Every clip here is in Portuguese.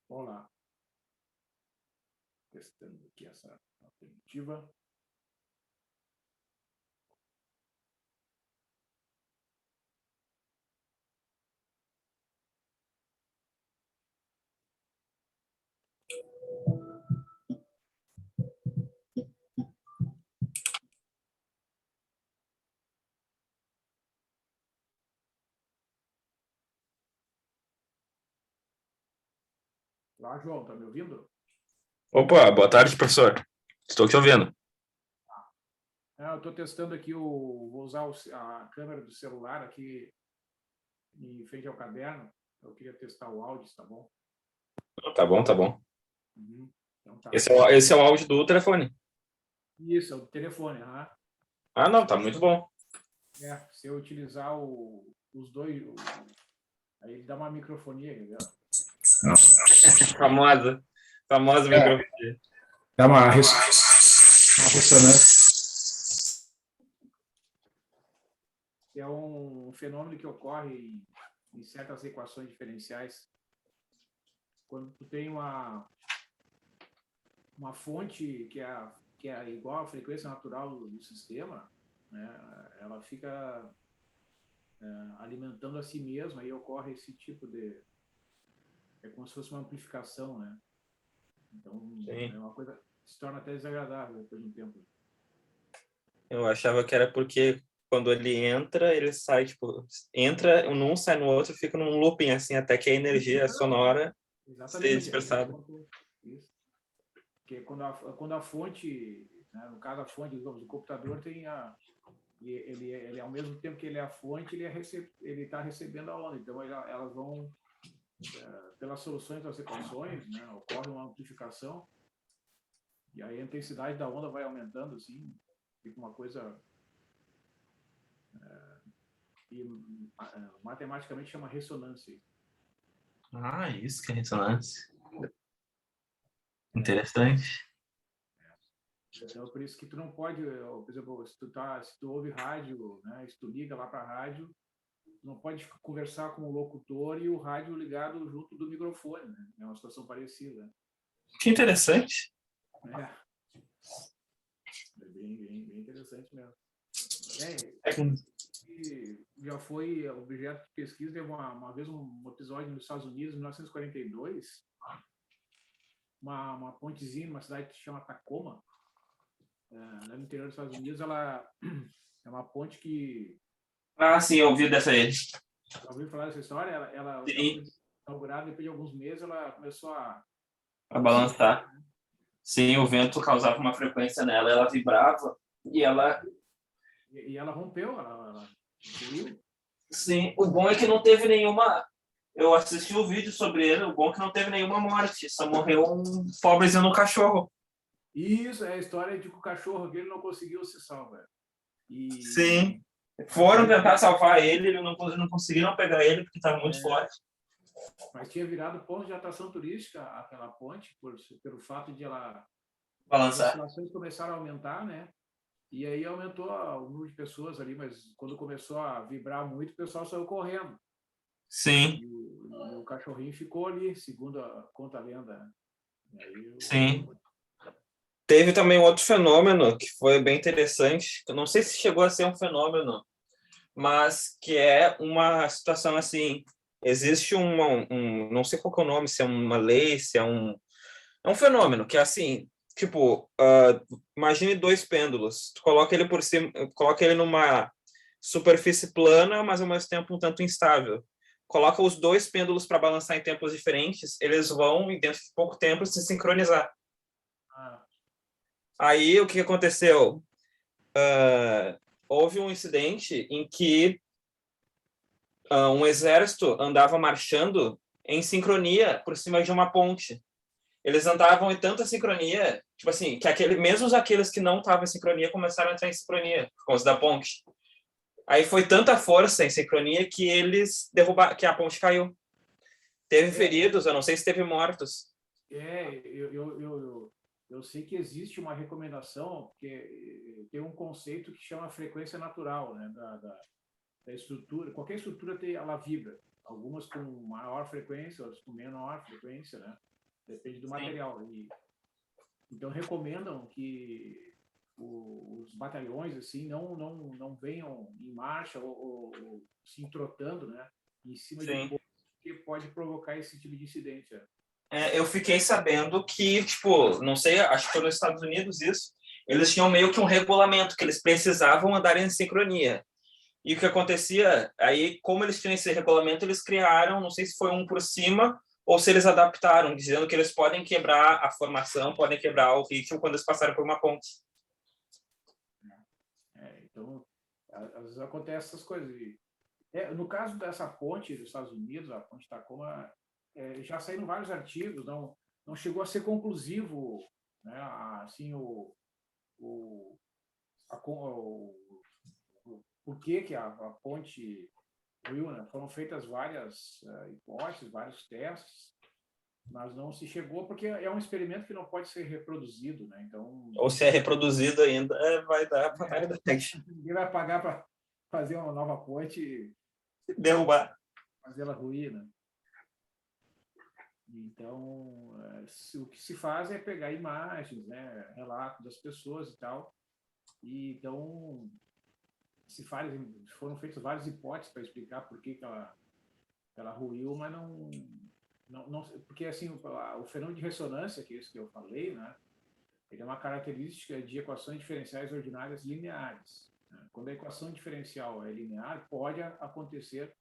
Olá, testando aqui essa alternativa. Olá, João, tá me ouvindo? Opa, boa tarde, professor. Estou te ouvindo. Eu estou testando aqui vou usar a câmera do celular aqui em frente ao caderno. Eu queria testar o áudio, tá bom? Tá bom, tá bom. Uhum. Então tá. Esse é o áudio do telefone. Isso, é o telefone, ah. Ah, não, tá muito bom. Se eu utilizar os dois, aí ele dá uma microfonia, entendeu? Famosa. Famosa microfone. Dá uma ressonância. É um fenômeno que ocorre em certas equações diferenciais. Quando tu tem uma fonte que é igual à frequência natural do sistema, né, ela fica alimentando a si mesma e ocorre esse tipo de... É como se fosse uma amplificação, né? Então, é Sim. uma coisa que se torna até desagradável depois de um tempo. Eu achava que era porque quando ele entra, ele sai, tipo, entra num, sai no outro, fica num looping, assim, até que a energia Não, sonora seja exatamente, é isso que dispersada. acontece. Isso. Porque quando a fonte, né, no caso a fonte, digamos, o computador tem ele ao mesmo tempo que ele é a fonte, ele está recebendo a onda. Então, elas vão, pelas soluções das equações, né, ocorre uma amplificação e aí a intensidade da onda vai aumentando, assim, fica uma coisa que matematicamente chama ressonância. Ah, isso que é ressonância. É, Interessante. então, por isso que tu não pode, por exemplo, se tu ouve rádio, né, se tu liga lá para a rádio, tu não pode conversar com o locutor e o rádio ligado junto do microfone, né? É uma situação parecida. Que interessante. É, é bem interessante mesmo. É que- E já foi objeto de pesquisa, teve uma vez um episódio nos Estados Unidos, em 1942, uma pontezinha, uma cidade que se chama Tacoma, lá no interior dos Estados Unidos, ela é uma ponte que... Ah, sim, eu ouvi dessa aí. Já ouviu falar dessa história? Ela Sim, foi inaugurada depois de alguns meses, ela começou a a oscilar. balançar. Sim, o vento causava uma frequência nela, ela vibrava e ela. E ela rompeu, ela ruiu. Sim, o bom é que não teve nenhuma. Eu assisti o vídeo sobre ele, o bom é que não teve nenhuma morte, só morreu um pobrezinho no cachorro. Isso é a história de que o cachorro dele não conseguiu se salvar. E, Sim. mas Foram tentar salvar ele, não conseguiram pegar ele porque estava muito é, forte. mas tinha virado ponto de atração turística aquela ponte, pelo fato de as Balançar. oscilações começaram a aumentar, né? E aí aumentou o número de pessoas ali, mas quando começou a vibrar muito, o pessoal saiu correndo. Sim, E o cachorrinho ficou ali, segundo conta a lenda, né? E aí sim. Teve também um outro fenômeno que foi bem interessante. Eu não sei se chegou a ser um fenômeno, mas que é uma situação assim. Existe não sei qual que é o nome, se é uma lei, se é um fenômeno que é assim, tipo, imagine dois pêndulos, tu coloca ele por cima, coloca ele numa superfície plana, mas ao mesmo tempo um tanto instável. Coloca os dois pêndulos para balançar em tempos diferentes, eles vão, e dentro de pouco tempo, se sincronizar. ah, Aí, o que aconteceu? Houve um incidente em que um exército andava marchando em sincronia por cima de uma ponte. Eles andavam em tanta sincronia, tipo assim, que mesmo aqueles que não estavam em sincronia começaram a entrar em sincronia por causa da ponte. Aí foi tanta força em sincronia que eles derrubaram, que a ponte caiu. Teve é, feridos, eu não sei se teve mortos. eu sei que existe uma recomendação, que tem um conceito que chama frequência natural, né, da estrutura. Qualquer estrutura ela vibra. Algumas com maior frequência, outras com menor frequência, né? depende do Sim. material. Então, recomendam que os batalhões assim não venham em marcha ou se entrotando, né, em cima de Sim. pontos que pode provocar esse tipo de incidente. Eu fiquei sabendo que, tipo, não sei, acho que foi nos Estados Unidos isso, eles tinham meio que um regulamento que eles precisavam andar em sincronia. E o que acontecia, aí, como eles tinham esse regulamento, eles criaram, não sei se foi um por cima ou se eles adaptaram, dizendo que eles podem quebrar a formação, podem quebrar o ritmo quando eles passarem por uma ponte. Então, às vezes acontecem essas coisas. No caso dessa ponte dos Estados Unidos, a ponte Tacoma, já saíram vários artigos, não chegou a ser conclusivo, né, assim, por que a ponte ruiu, né? Foram feitas várias hipóteses, vários testes, mas não se chegou, porque é um experimento que não pode ser reproduzido, né? Então, Ou se é reproduzido ainda, vai dar fatalidade. ninguém vai pagar para fazer uma nova ponte e Derrubar. fazê-la ruir, né? Então, o que se faz é pegar imagens, né, relatos das pessoas e tal, e então foram feitas várias hipóteses para explicar por que ela ruiu, mas não, porque assim o fenômeno de ressonância, que é isso que eu falei, né, ele é uma característica de equações diferenciais ordinárias lineares, né? Quando a equação diferencial é linear, pode acontecer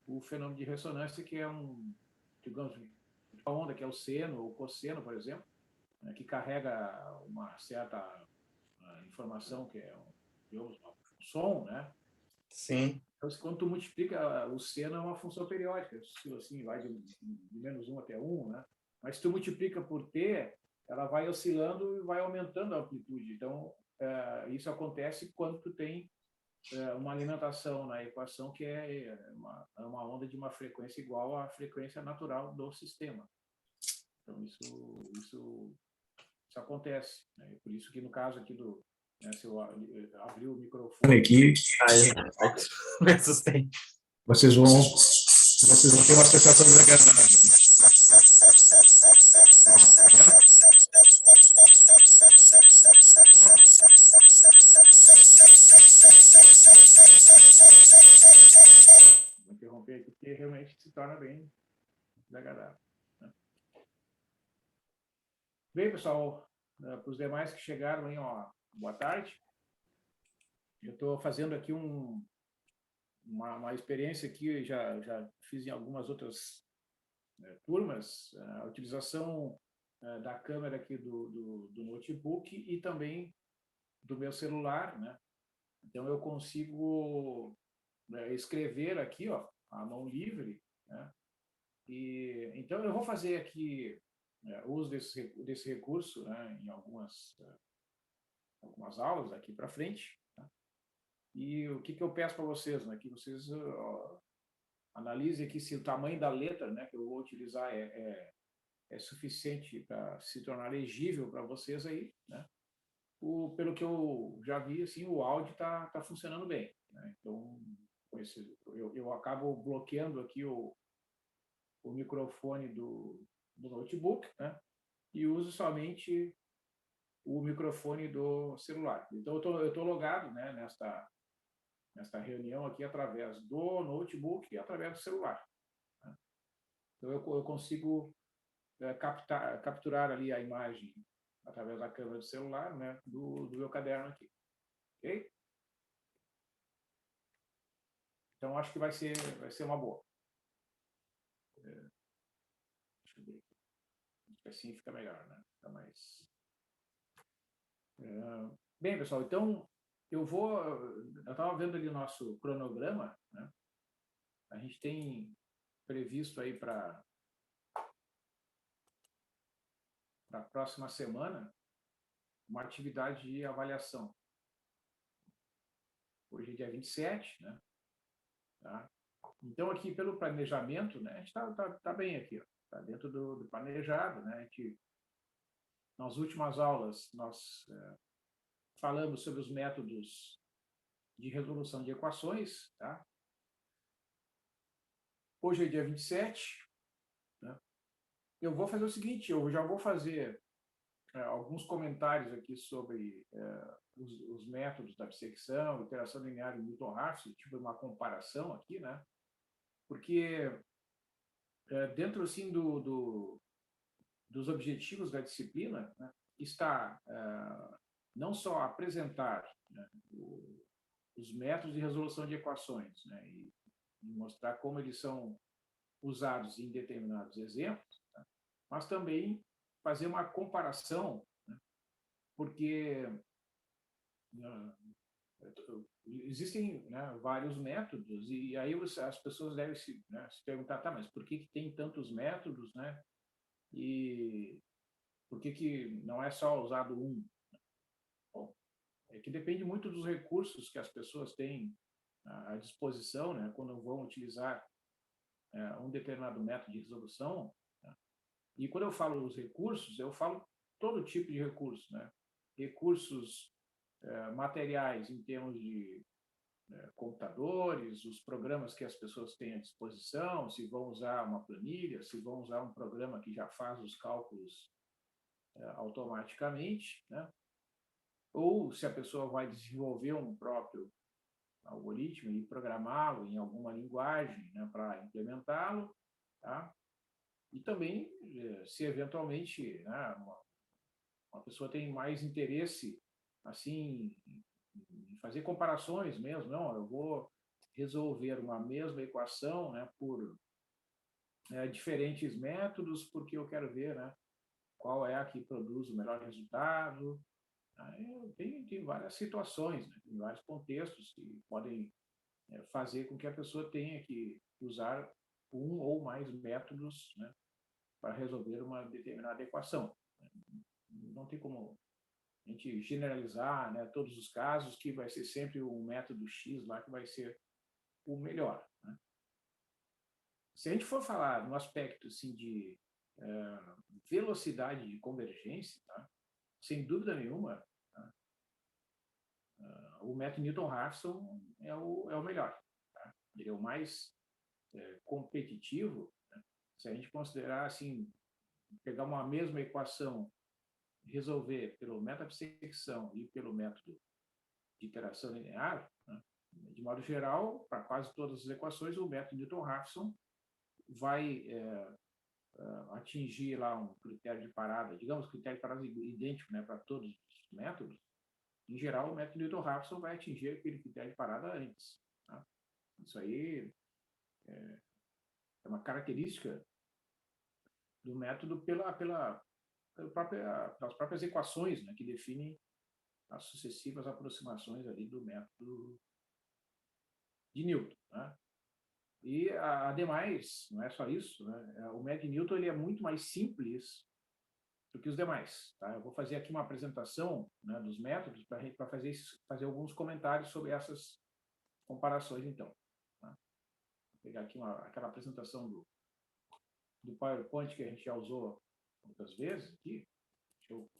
o fenômeno de ressonância, que é digamos, a onda, que é o seno ou cosseno, por exemplo, né, que carrega uma certa informação, que é digamos, um som, né? Sim. Então, quando tu multiplica, o seno é uma função periódica, assim, vai de -1 até 1, né? Mas se tu multiplica por t, ela vai oscilando e vai aumentando a amplitude. Então, isso acontece quando tu tem uma alimentação na equação que é uma onda de uma frequência igual à frequência natural do sistema. Então, isso acontece, né? Por isso que no caso aqui se eu abrir o microfone aqui, Me assustei. vocês vão ter uma sensação desagradável. Vou interromper aqui porque realmente se torna bem desagradável, né? Bem, pessoal, para os demais que chegaram aí, boa tarde. Eu estou fazendo aqui uma experiência que já fiz em algumas outras turmas, a utilização da câmera aqui do notebook e também do meu celular, né? Então eu consigo escrever aqui, a mão livre, né? E então eu vou fazer aqui uso desse recurso, né, em algumas aulas aqui para frente, né? E o que eu peço para vocês, né? Que vocês analisem aqui se o tamanho da letra, né, que eu vou utilizar é suficiente para se tornar legível para vocês aí, né? Pelo que eu já vi, assim, o áudio está funcionando bem, né? Então, eu acabo bloqueando aqui o microfone do notebook, né? E uso somente o microfone do celular. Então, eu tô logado, né, nesta reunião aqui através do notebook e através do celular, né? Então, eu consigo capturar ali a imagem através da câmera do celular, né, do meu caderno aqui. Ok? Então, acho que vai ser uma boa. Deixa eu ver aqui. Assim fica melhor, né? Fica mais... Bem, pessoal, então eu estava vendo ali o nosso cronograma, né? A gente tem previsto aí para a próxima semana uma atividade de avaliação. Hoje é dia 27, né? Tá? Então, aqui pelo planejamento, né, a gente tá bem aqui, está dentro do planejado, né? Nas últimas aulas, nós falamos sobre os métodos de resolução de equações, tá? Hoje é dia 27, né? eu vou fazer o seguinte, eu já vou fazer alguns comentários aqui sobre os métodos da dissecção, interação linear e Newton-Raphson, tipo uma comparação aqui, né? Porque dentro assim dos objetivos da disciplina, né, está não só apresentar, né, os métodos de resolução de equações, né, e mostrar como eles são usados em determinados exemplos, tá, mas também fazer uma comparação, né, porque existem, né, vários métodos e aí as pessoas devem se perguntar, tá, mas por que tem tantos métodos, né? E por que não é só usado um? Bom, é que depende muito dos recursos que as pessoas têm à disposição, né, quando vão utilizar um determinado método de resolução. Né? E quando eu falo os recursos, eu falo todo tipo de recursos, né? Recursos materiais em termos de computadores, os programas que as pessoas têm à disposição, se vão usar uma planilha, se vão usar um programa que já faz os cálculos automaticamente, né? Ou se a pessoa vai desenvolver um próprio algoritmo e programá-lo em alguma linguagem, né, para implementá-lo, tá? E também, se eventualmente, né, uma pessoa tem mais interesse assim em fazer comparações mesmo, não, eu vou resolver uma mesma equação, né, por diferentes métodos, porque eu quero ver, né, qual é a que produz o melhor resultado. Tem várias situações, né, tem vários contextos que podem fazer com que a pessoa tenha que usar um ou mais métodos, né, para resolver uma determinada equação. Não tem como a gente generalizar, né, todos os casos que vai ser sempre o método X lá que vai ser o melhor. Né? Se a gente for falar no aspecto assim, de velocidade de convergência, tá? Sem dúvida nenhuma, tá? O método Newton-Raphson é o melhor. Tá? Ele é o mais competitivo, né? Se a gente considerar assim, pegar uma mesma equação, resolver pelo método de secção e pelo método de interação linear, né? De modo geral, para quase todas as equações, o método Newton-Raphson vai atingir lá um critério de parada, digamos, critério de parada idêntico, né, para todos os métodos. Em geral, o método Newton-Raphson vai atingir aquele critério de parada antes. Tá? Isso aí é uma característica do método pelas próprias equações, né, que definem as sucessivas aproximações ali do método de Newton. Né? E, ademais, não é só isso, né? O método de Newton ele é muito mais simples do que os demais. Tá? Eu vou fazer aqui uma apresentação, né, dos métodos para fazer alguns comentários sobre essas comparações, então. Tá? Vou pegar aqui aquela apresentação do PowerPoint que a gente já usou muitas vezes aqui. Deixa eu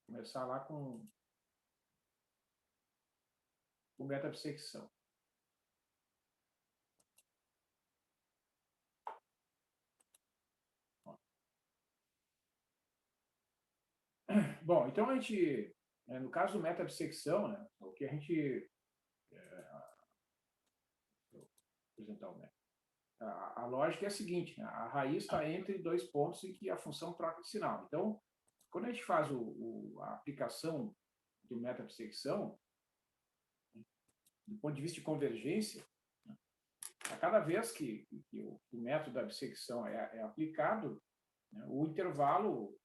começar lá com o meta-bissecção. Bom, então a gente, no caso do meta-bissecção, né, o que a gente vou apresentar o método. A lógica é a seguinte, né, a raiz está entre dois pontos em que a função troca de sinal. Então, quando a gente faz a aplicação do meta-bissecção, do ponto de vista de convergência, né, a cada vez que o método da bissecção é aplicado, né, o intervalo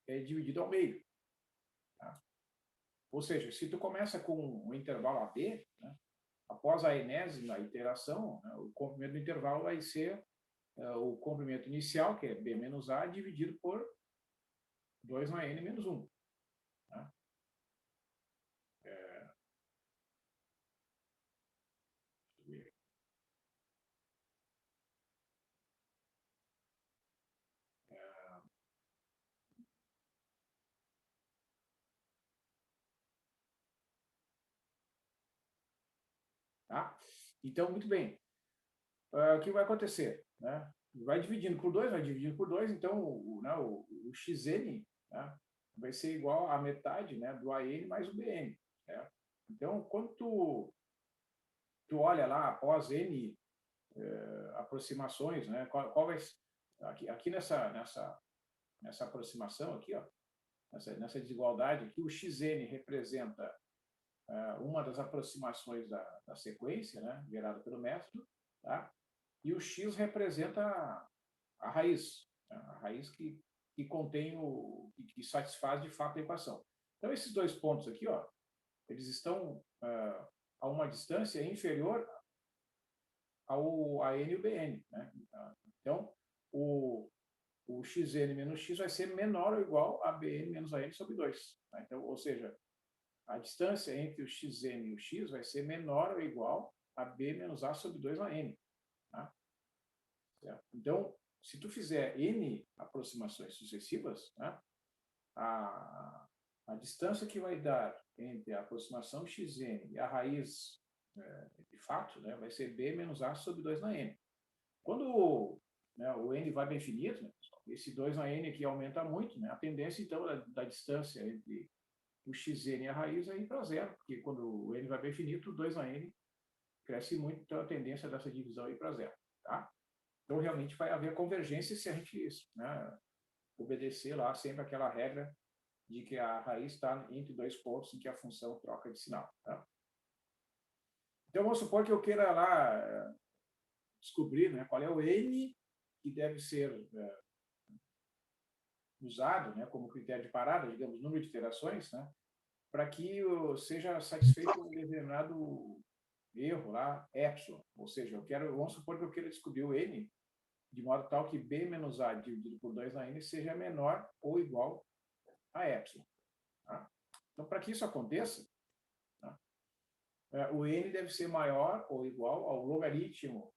é dividido ao meio. Tá? Ou seja, se tu começa com um intervalo AB, né, após a enésima iteração, né, o comprimento do intervalo vai ser o comprimento inicial, que é B menos A, dividido por 2 na N menos 1. Tá? Tá? Então, muito bem. O que vai acontecer? Né? vai dividindo por 2, vai dividindo por 2, então o xn, né, vai ser igual à metade, né, do AN mais o BN. Certo? Então, quando tu olha lá, após N aproximações, né, qual vai aqui nessa aproximação aqui, ó, nessa desigualdade aqui, o xn representa uma das aproximações da sequência, né, gerada pelo método, tá? E o x representa a raiz, né, a raiz que contém que satisfaz de fato a equação. Então, esses dois pontos aqui, ó, eles estão a uma distância inferior ao AN e o BN. Né? Então, o xn menos x vai ser menor ou igual a bn menos an sobre 2. Tá? Então, ou seja, a distância entre o xn e o x vai ser menor ou igual a b menos a sobre 2 na n. Tá? Então, se tu fizer n aproximações sucessivas, né, a distância que vai dar entre a aproximação xn e a raiz de fato, né, vai ser b menos a sobre 2 na n. Quando o n vai para infinito, né, esse 2 na n aqui aumenta muito, né, a tendência, então, da distância entre o xn e a raiz é ir para zero, porque quando o n vai para infinito, o 2 na n cresce muito, então a tendência dessa divisão é ir para zero. Tá? Então, realmente vai haver convergência se a gente, né, obedecer lá sempre aquela regra de que a raiz está entre dois pontos em que a função troca de sinal. Tá? Então, vamos supor que eu queira lá descobrir, né, qual é o n que deve ser usado, né, como critério de parada, digamos, número de iterações, né, para que seja satisfeito um determinado erro lá, epsilon. Ou seja, vamos supor que eu queira descobrir o n de modo tal que b menos a dividido por 2 na n seja menor ou igual a epsilon. Tá? Então, para que isso aconteça, tá, o n deve ser maior ou igual ao logaritmo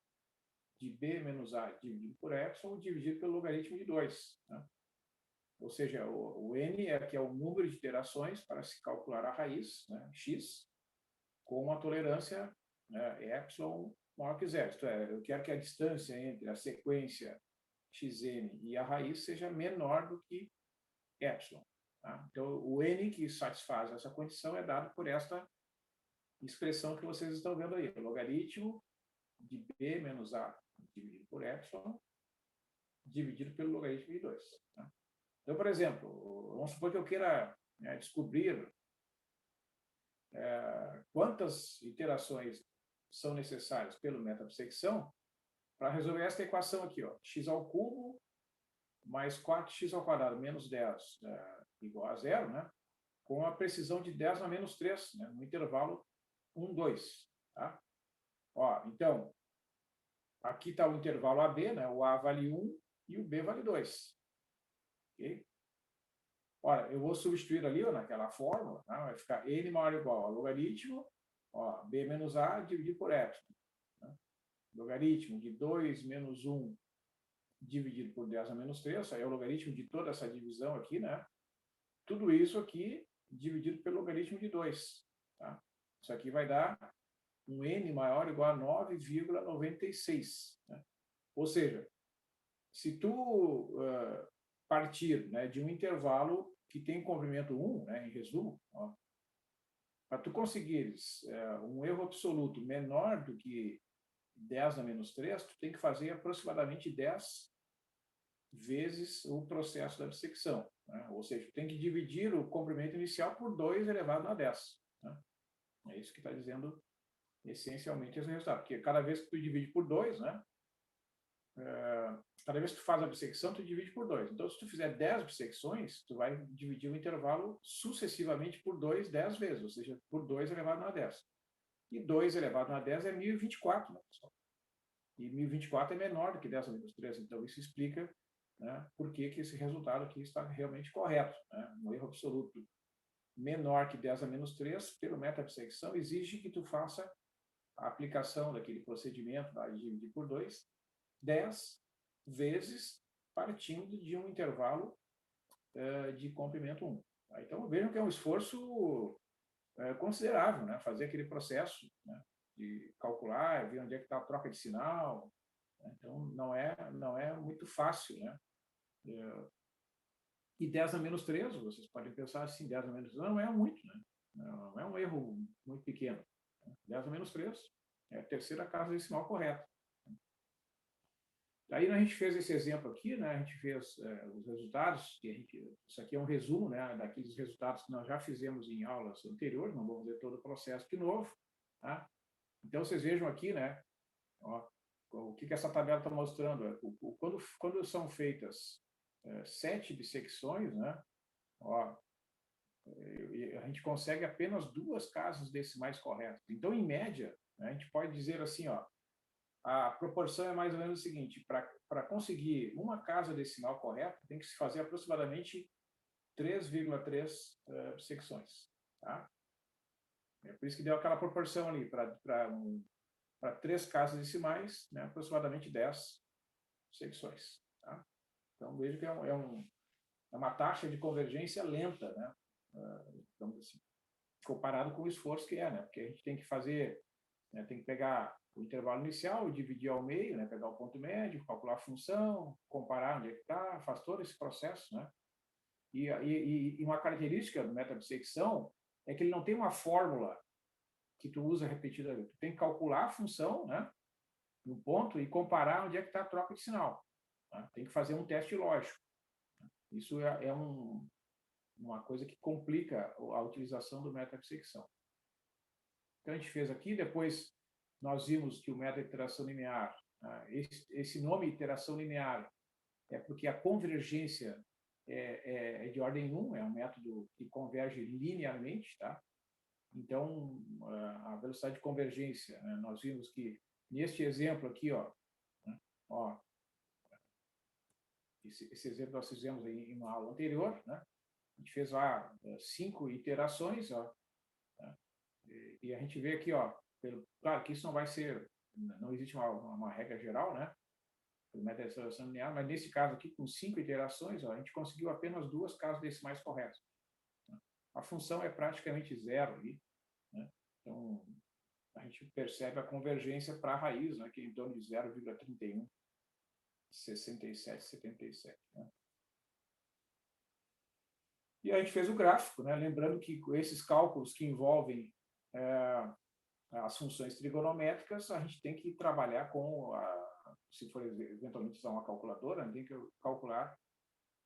de b menos a dividido por epsilon dividido pelo logaritmo de 2. Né? Ou seja, o n que é o número de iterações para se calcular a raiz, né, x, com uma tolerância, né, epsilon maior que zero. Isto é, eu quero que a distância entre a sequência xn e a raiz seja menor do que epsilon. Tá? Então, o n que satisfaz essa condição é dado por esta expressão que vocês estão vendo aí, o logaritmo de b menos a dividido por epsilon dividido pelo logaritmo de 2. Tá? Então, por exemplo, vamos supor que eu queira descobrir quantas iterações são necessárias pelo meta-bissecção para resolver esta equação aqui, ó, x ao cubo mais 4x ao quadrado menos 10 igual a zero, né? Com a precisão de 10 na menos 3, né? No intervalo 1, 2. Tá? Ó, então, aqui está o intervalo AB, né? O A vale 1 e o B vale 2. Ok? Ora, eu vou substituir ali, ó, naquela fórmula, né? Vai ficar n maior ou igual a logaritmo, ó, b menos a dividido por epsilon. Né? Logaritmo de 2 menos 1 dividido por 10 a menos 3, isso aí é o logaritmo de toda essa divisão aqui, né? Tudo isso aqui dividido pelo logaritmo de 2. Tá? Isso aqui vai dar um n maior ou igual a 9,96. Né? Ou seja, se tu partir, né, de um intervalo que tem comprimento 1, né, em resumo, para tu conseguires um erro absoluto menor do que 10 na menos 3, tu tem que fazer aproximadamente 10 vezes o processo da dissecção. Né? Ou seja, tu tem que dividir o comprimento inicial por 2 elevado a 10. Né? É isso que está dizendo essencialmente esse resultado. Porque cada vez que tu divide por 2, né, cada vez que tu faz a bissecção, tu divide por 2. Então, se tu fizer 10 bissecções, tu vai dividir o intervalo sucessivamente por 2, 10 vezes, ou seja, por 2 elevado a 10. E 2 elevado a 10 é 1024, né, pessoal? E 1024 é menor do que 10 a menos 3, então isso explica, né, por que esse resultado aqui está realmente correto. Né? Um erro absoluto menor que 10 a menos 3, pelo meta-bissecção, exige que tu faça a aplicação daquele procedimento de dividir por 2, 10 vezes partindo de um intervalo de comprimento 1. Tá? Então, vejam que é um esforço considerável, né? Fazer aquele processo, né, de calcular, ver onde é que está a troca de sinal, Então, não é muito fácil, né? E 10 a menos 3, vocês podem pensar assim, 10 a menos 3 não é muito, né? Não é um erro muito pequeno. 10 a menos 3 é a terceira casa decimal correta. Aí a gente fez esse exemplo aqui, né? A gente fez os resultados, isso aqui é um resumo, né, daqueles resultados que nós já fizemos em aulas anteriores, não vamos ver todo o processo de novo. Tá? Então, vocês vejam aqui, né, ó, o que essa tabela está mostrando. Quando são feitas 7 dissecções, né, ó, a gente consegue apenas 2 casas decimais corretas. Então, em média, né, a gente pode dizer assim, ó, a proporção é mais ou menos o seguinte: para conseguir uma casa decimal correta, tem que se fazer aproximadamente 3,3 secções. Tá? É por isso que deu aquela proporção ali, para 3 casas decimais, né, aproximadamente 10 secções. Tá? Então, veja que é uma taxa de convergência lenta, né? Então, assim, comparado com o esforço que é, né? Porque a gente tem que fazer, né, tem que pegar o intervalo inicial, dividir ao meio, né, pegar o ponto médio, calcular a função, comparar onde é que está, faz todo esse processo, né? E uma característica do método de secção é que ele não tem uma fórmula que tu usa repetidamente. Tu tem que calcular a função, né, no ponto, e comparar onde é que está a troca de sinal. Tá? Tem que fazer um teste lógico. Isso é uma coisa que complica a utilização do método de secção. Então, a gente fez aqui, depois nós vimos que o método de iteração linear, esse nome iteração linear é porque a convergência é de ordem 1, é um método que converge linearmente, tá? Então, a velocidade de convergência, né, nós vimos que neste exemplo aqui, ó, né, ó, esse exemplo nós fizemos em uma aula anterior, né? A gente fez lá 5 iterações, ó, né? E a gente vê aqui, ó, claro que isso não vai ser, não existe uma regra geral, né? O método de aceleração linear, mas nesse caso aqui, com 5 iterações, ó, a gente conseguiu apenas 2 casas decimais corretas. Né? A função é praticamente zero ali, né? Então, a gente percebe a convergência para a raiz, né, que é em torno de 0,31, 67, 77. Né? E a gente fez o gráfico, né, lembrando que esses cálculos que envolvem as funções trigonométricas, a gente tem que trabalhar com, se for eventualmente usar uma calculadora, a gente tem que calcular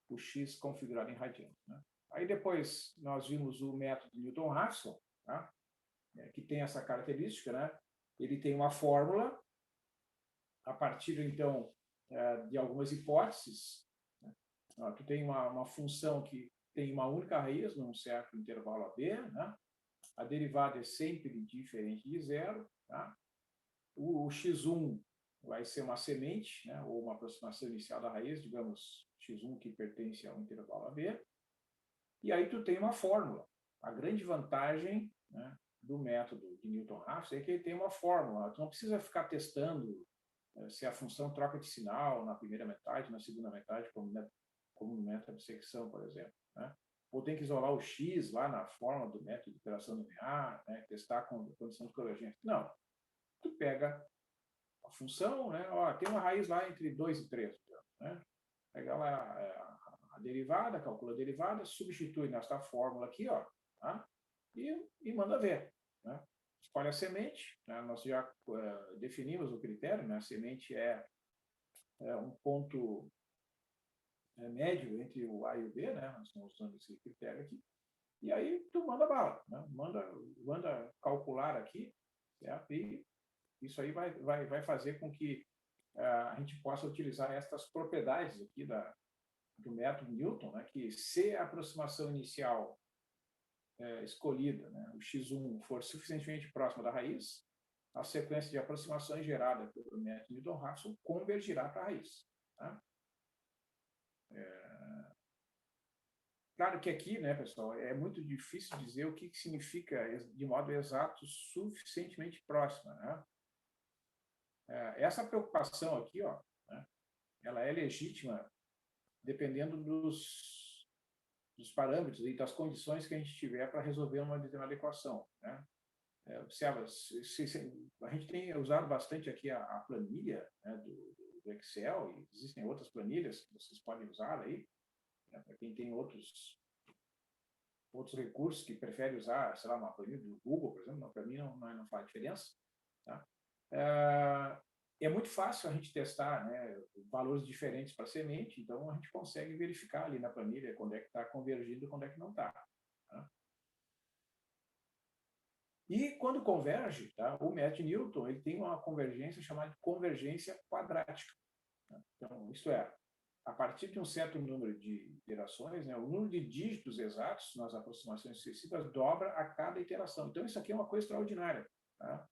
o x configurado em radianos. Né? Aí depois nós vimos o método de Newton-Raphson, tá? Que tem essa característica, né? Ele tem uma fórmula, a partir, então, de algumas hipóteses, né? Tu tem uma função que tem uma única raiz num certo intervalo AB, né? A derivada é sempre diferente de zero, tá? O x1 vai ser uma semente, né? Ou uma aproximação inicial da raiz, digamos, x1 que pertence ao intervalo AB, e aí tu tem uma fórmula. A grande vantagem, né, do método de Newton-Raphson é que ele tem uma fórmula. Tu não precisa ficar testando se a função troca de sinal na primeira metade, na segunda metade, como no método de secção, por exemplo. Né? Ou tem que isolar o x lá na fórmula do método de iteração linear, né? Testar com condição de convergência. Não. Tu pega a função, né? Ó, tem uma raiz lá entre 2 e 3. Né? Pega lá a derivada, calcula a derivada, substitui nesta fórmula aqui, ó, tá? E manda ver. Né? Escolhe a semente, né? Nós já definimos o critério, né? A semente é um ponto médio entre o A e o B, né? Nós estamos usando esse critério aqui. E aí tu manda bala, né? Manda calcular aqui, certo? E isso aí vai fazer com que a gente possa utilizar estas propriedades aqui do método Newton, né? Que se a aproximação inicial escolhida, né, o x1 for suficientemente próxima da raiz, a sequência de aproximações gerada pelo método Newton-Raphson convergirá para a raiz. Tá? Claro que aqui, né, pessoal, é muito difícil dizer o que significa de modo exato suficientemente próxima. Né? Essa preocupação aqui, ó, né, ela é legítima dependendo dos parâmetros e das condições que a gente tiver para resolver uma determinada equação. Né? observa, a gente tem usado bastante aqui a planilha, né, do Excel, e existem outras planilhas que vocês podem usar aí, né, para quem tem outros recursos que prefere usar, sei lá, uma planilha do Google, por exemplo, para mim não faz diferença. Tá? É muito fácil a gente testar, né, valores diferentes para semente, então a gente consegue verificar ali na planilha quando é que está convergindo e quando é que não está. Tá? E quando converge, tá, o método Newton ele tem uma convergência chamada de convergência quadrática. Tá? Então, isto é, a partir de um certo número de iterações, né, o número de dígitos exatos nas aproximações sucessivas dobra a cada iteração. Então, isso aqui é uma coisa extraordinária. Tá?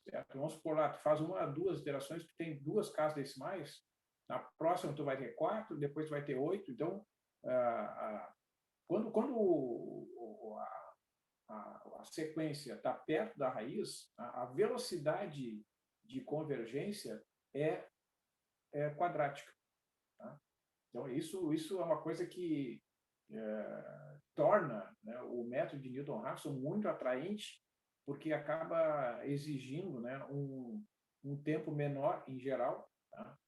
Certo? Vamos supor lá, tu faz uma, duas iterações, tu tem duas casas decimais, na próxima tu vai ter 4, depois tu vai ter 8. Então, quando a sequência está perto da raiz, a velocidade de convergência é quadrática. Tá? Então, isso é uma coisa que torna, né, o método de Newton-Raphson muito atraente, porque acaba exigindo, né, um tempo menor em geral, tá?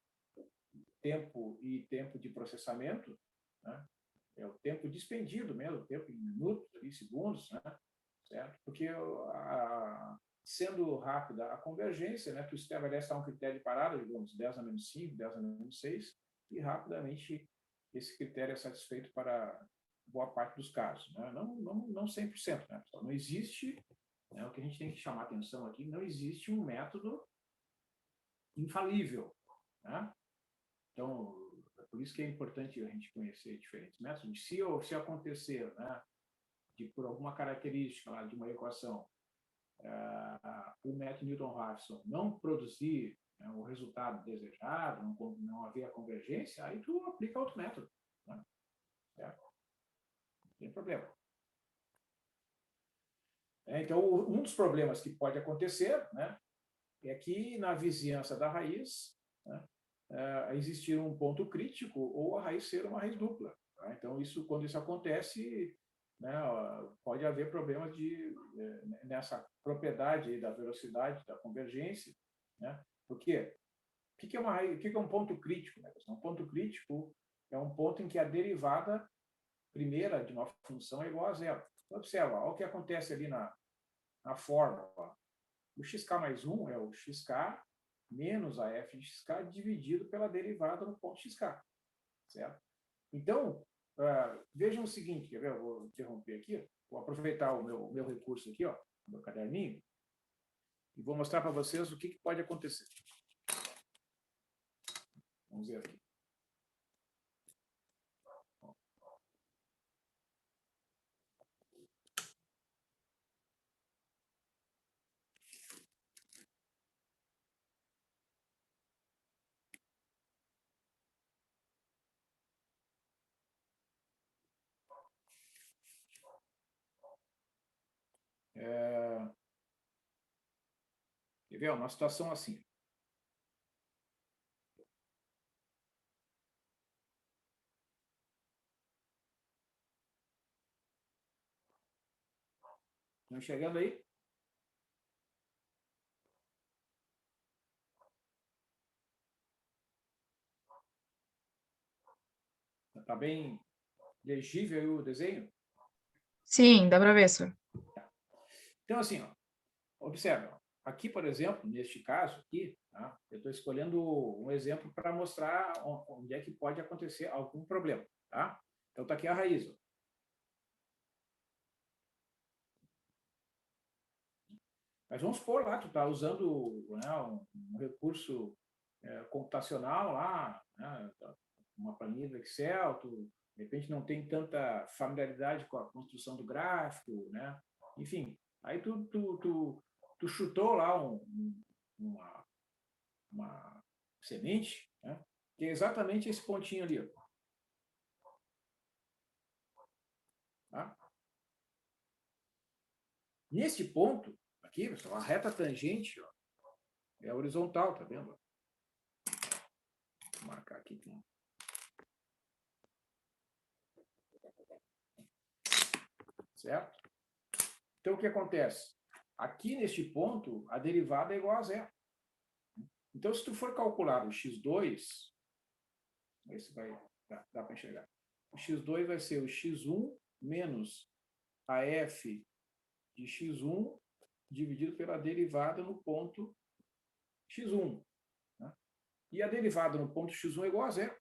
Tempo de processamento, né? É o tempo despendido mesmo, o tempo em minutos, ali, segundos, né? Certo? Porque sendo rápida a convergência, né, tu estabelece um critério de parada, digamos, 10 a menos 5, 10 a menos 6, e rapidamente esse critério é satisfeito para boa parte dos casos. Né? Não 100%. Né? Não existe, né, o que a gente tem que chamar atenção aqui, não existe um método infalível. Né? Então, é por isso que é importante a gente conhecer diferentes métodos. Se acontecer, né, por alguma característica lá de uma equação, o método Newton-Raphson não produzir, né, o resultado desejado, não haver a convergência, aí tu aplica outro método. Né? Certo? Não tem problema. Então, um dos problemas que pode acontecer, né, é que na vizinhança da raiz, né, existir um ponto crítico ou a raiz ser uma raiz dupla. Tá? Então, quando isso acontece, né, pode haver problemas nessa propriedade da velocidade da convergência. Né? Por quê? O que é uma raiz, o que é um ponto crítico? Né? Um ponto crítico é um ponto em que a derivada primeira de uma função é igual a zero. Então, observa, olha o que acontece ali na fórmula. O xk mais 1 é o xk menos a f de xk dividido pela derivada no ponto xk. Certo? Então, vejam o seguinte, quer ver? Eu vou interromper aqui, vou aproveitar o meu recurso aqui, ó, meu caderninho, e vou mostrar para vocês o que pode acontecer. Vamos ver aqui. Quer ver? Uma situação assim. Estão enxergando aí? Está bem legível o desenho? Sim, dá para ver, senhor. Então, assim, ó, observa. Aqui, por exemplo, neste caso aqui, tá? Eu estou escolhendo um exemplo para mostrar onde é que pode acontecer algum problema. Tá? Então, está aqui a raiz. Ó. Mas vamos supor lá, tu está usando, né, um recurso computacional lá, né, uma planilha do Excel, tu, de repente não tem tanta familiaridade com a construção do gráfico, né? Enfim, aí tu chutou lá uma semente, né, que é exatamente esse pontinho ali. Ó. Tá? Neste ponto, aqui, pessoal, a reta tangente, ó, é horizontal, tá vendo? Vou marcar aqui. Certo? Então, o que acontece? aqui neste ponto, a derivada é igual a zero. Então, se tu for calcular o x2, esse vai, dá para enxergar. O x2 vai ser o x1 menos a f de x1 dividido pela derivada no ponto x1. Né? E a derivada no ponto x1 é igual a zero.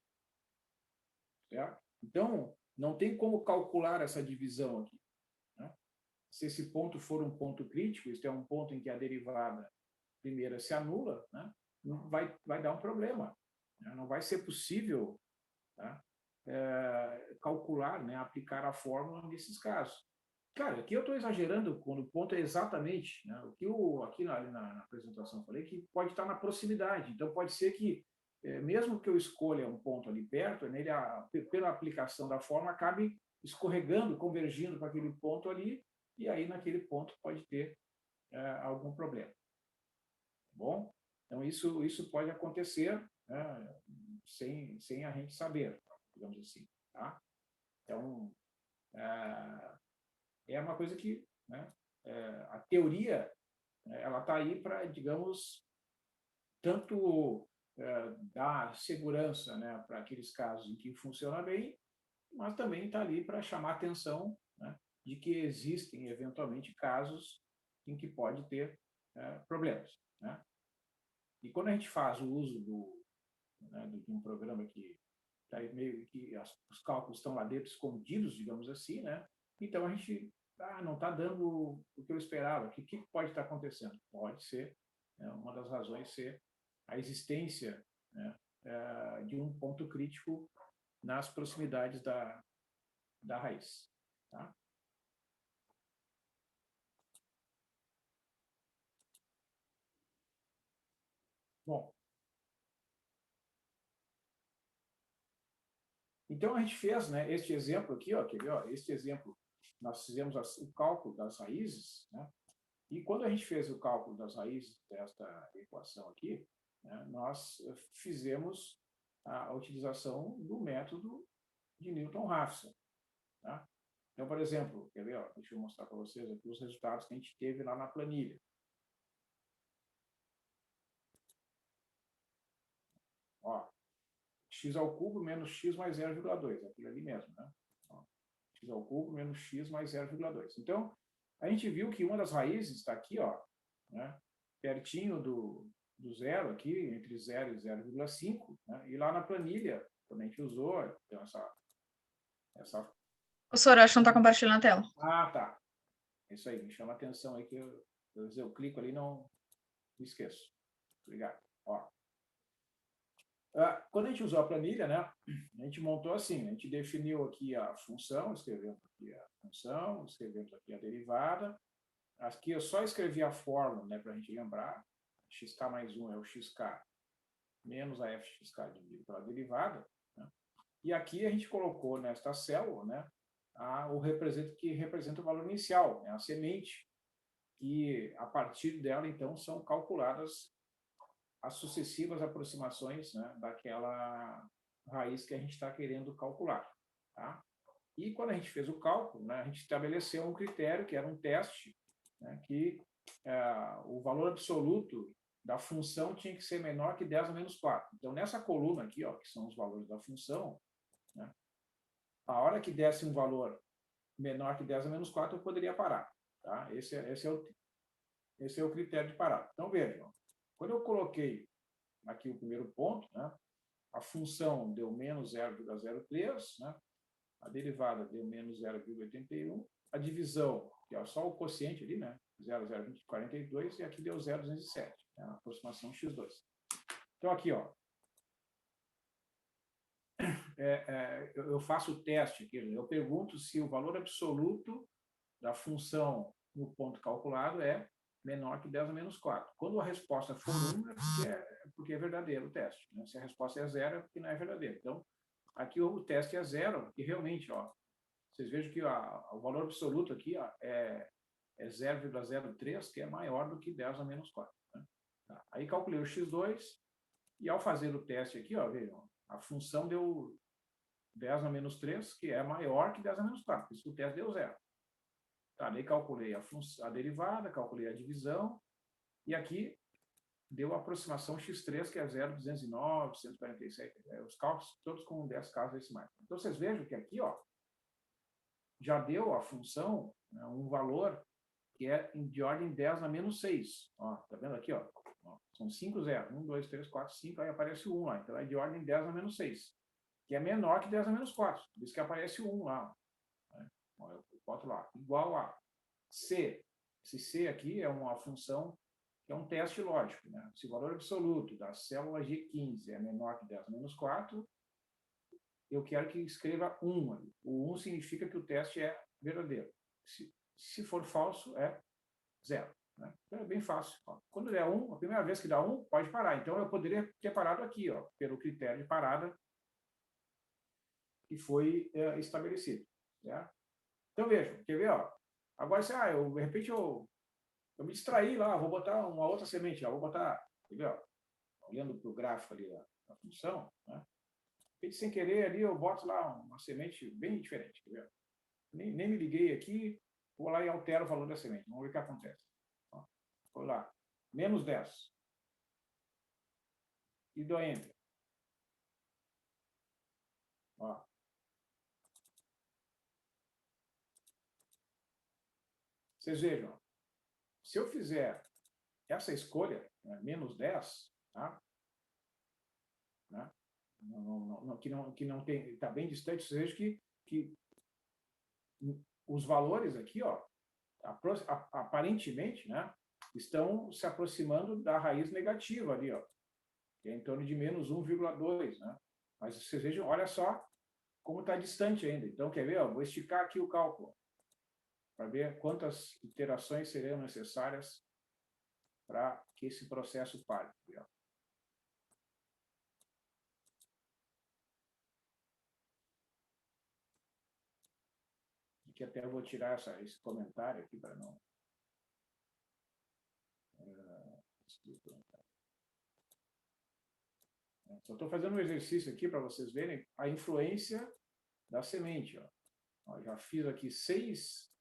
Certo? Então, não tem como calcular essa divisão aqui. Né? Se esse ponto for um ponto crítico, isto é um ponto em que a derivada primeira se anula, né? vai dar um problema. Né? Não vai ser possível, tá? Calcular, né? Aplicar a fórmula nesses casos. Cara, aqui eu estou exagerando quando o ponto é exatamente, né? O que aqui na apresentação eu falei que pode estar na proximidade. Então, pode ser que, mesmo que eu escolha um ponto ali perto, nele, pela aplicação da fórmula, acabe escorregando, convergindo para aquele ponto ali, e aí naquele ponto pode ter algum problema. Bom, então isso pode acontecer, né, sem a gente saber, digamos assim, tá? Então, é uma coisa que, né, a teoria, ela está aí para, digamos, tanto dar segurança, né, para aqueles casos em que funciona bem, mas também está ali para chamar atenção, né, de que existem, eventualmente, casos em que pode ter problemas, né? E quando a gente faz o uso de um programa que tá meio que os cálculos estão lá dentro escondidos, digamos assim, né? Então a gente não está dando o que eu esperava. O que pode estar acontecendo? Pode ser, né, uma das razões ser a existência, né, de um ponto crítico nas proximidades da raiz. Tá? Bom, então a gente fez, né, este exemplo aqui, ó, quer ver, ó, este exemplo, nós fizemos o cálculo das raízes, né, e quando a gente fez o cálculo das raízes desta equação aqui, né, nós fizemos a utilização do método de Newton-Raphson. Tá? Então, por exemplo, quer ver, ó, deixa eu mostrar para vocês aqui os resultados que a gente teve lá na planilha. Ó, x ao cubo menos x mais 0,2, aquilo ali mesmo, né? Ó, x ao cubo menos x mais 0,2. Então, a gente viu que uma das raízes está aqui, ó, né, pertinho do zero aqui, entre 0 e 0,5, né? E lá na planilha, quando a gente usou, então essa... O senhor, acho que não está compartilhando a tela. Ah, tá. Isso aí, me chama a atenção aí que eu clico ali e não esqueço. Obrigado. Ó. Quando a gente usou a planilha, né, a gente montou assim, a gente definiu aqui a função, escrevemos aqui a função, escrevemos aqui a derivada. Aqui eu só escrevi a fórmula, né, para a gente lembrar. Xk mais 1 é o xk menos a fxk dividido pela derivada. Né? E aqui a gente colocou nesta célula, né, que representa o valor inicial, né, a semente, e a partir dela, então, são calculadas as sucessivas aproximações, né, daquela raiz que a gente está querendo calcular. Tá? E quando a gente fez o cálculo, né, a gente estabeleceu um critério, que era um teste, né, que o valor absoluto da função tinha que ser menor que 10 a menos 4. Então, nessa coluna aqui, ó, que são os valores da função, né, a hora que desse um valor menor que 10 a menos 4, eu poderia parar. Tá? Esse é o critério de parada. Então, vejam, quando eu coloquei aqui o primeiro ponto, né, a função deu menos 0,03, né, a derivada deu menos 0,81, a divisão, que é só o quociente ali, né, 0,042, e aqui deu 0,207, né, a aproximação x2. Então, aqui, ó, eu faço o teste aqui, eu pergunto se o valor absoluto da função no ponto calculado é menor que 10 a menos 4. Quando a resposta for 1, é porque é verdadeiro o teste. Né? Se a resposta é 0, é porque não é verdadeiro. Então, aqui o teste é 0, e realmente, ó, vocês vejam que o valor absoluto aqui, ó, é 0,03, que é maior do que 10 a menos 4. Né? Tá. Aí calculei o x2, e ao fazer o teste aqui, ó, vejam, a função deu 10 a menos 3, que é maior que 10 a menos 4, por isso que o teste deu 0. Tá, daí calculei a derivada, calculei a divisão, e aqui deu a aproximação x3, que é 0,209, 147, os cálculos todos com 10 casas decimais. Então, vocês vejam que aqui, ó, já deu a função, né, um valor que é de ordem 10 a menos 6. Ó, tá vendo aqui, ó? São 5 zeros. 1, 2, 3, 4, 5, aí aparece o 1 lá. Então, é de ordem 10 a menos 6, que é menor que 10 a menos 4. Por isso que aparece o 1 lá. Né? Ó, eu boto lá. Igual a C. Esse C aqui é uma função que é um teste lógico. Né? Se o valor absoluto da célula G15 é menor que 10 a menos 4, eu quero que escreva 1 ali. O 1 significa que o teste é verdadeiro. Se for falso, é 0. Né? Então é bem fácil. Ó. Quando der 1, a primeira vez que dá 1, pode parar. Então eu poderia ter parado aqui, ó, pelo critério de parada que foi estabelecido. Certo? Então vejam, quer ver? Ó, agora, se de repente eu me distraí lá, vou botar uma outra semente, vou botar, quer ver? Ó, olhando para o gráfico ali da função, né? Sem querer ali eu boto lá uma semente bem diferente. Quer ver? Nem me liguei aqui, vou lá e altero o valor da semente. Vamos ver o que acontece. Ó, vou lá, menos 10. E dou Enter. Ó. Vocês vejam, se eu fizer essa escolha, né, menos 10, tá? Né? Que não tem, está bem distante, vocês vejam que os valores aqui, ó, aparentemente, né, estão se aproximando da raiz negativa ali, ó, que é em torno de menos 1,2, né? Mas vocês vejam, olha só como está distante ainda. Então, quer ver? Ó, vou esticar aqui o cálculo para ver quantas iterações seriam necessárias para que esse processo pare. Aqui até eu vou tirar esse comentário aqui para não... Só estou fazendo um exercício aqui para vocês verem a influência da semente. Ó, já fiz aqui 6,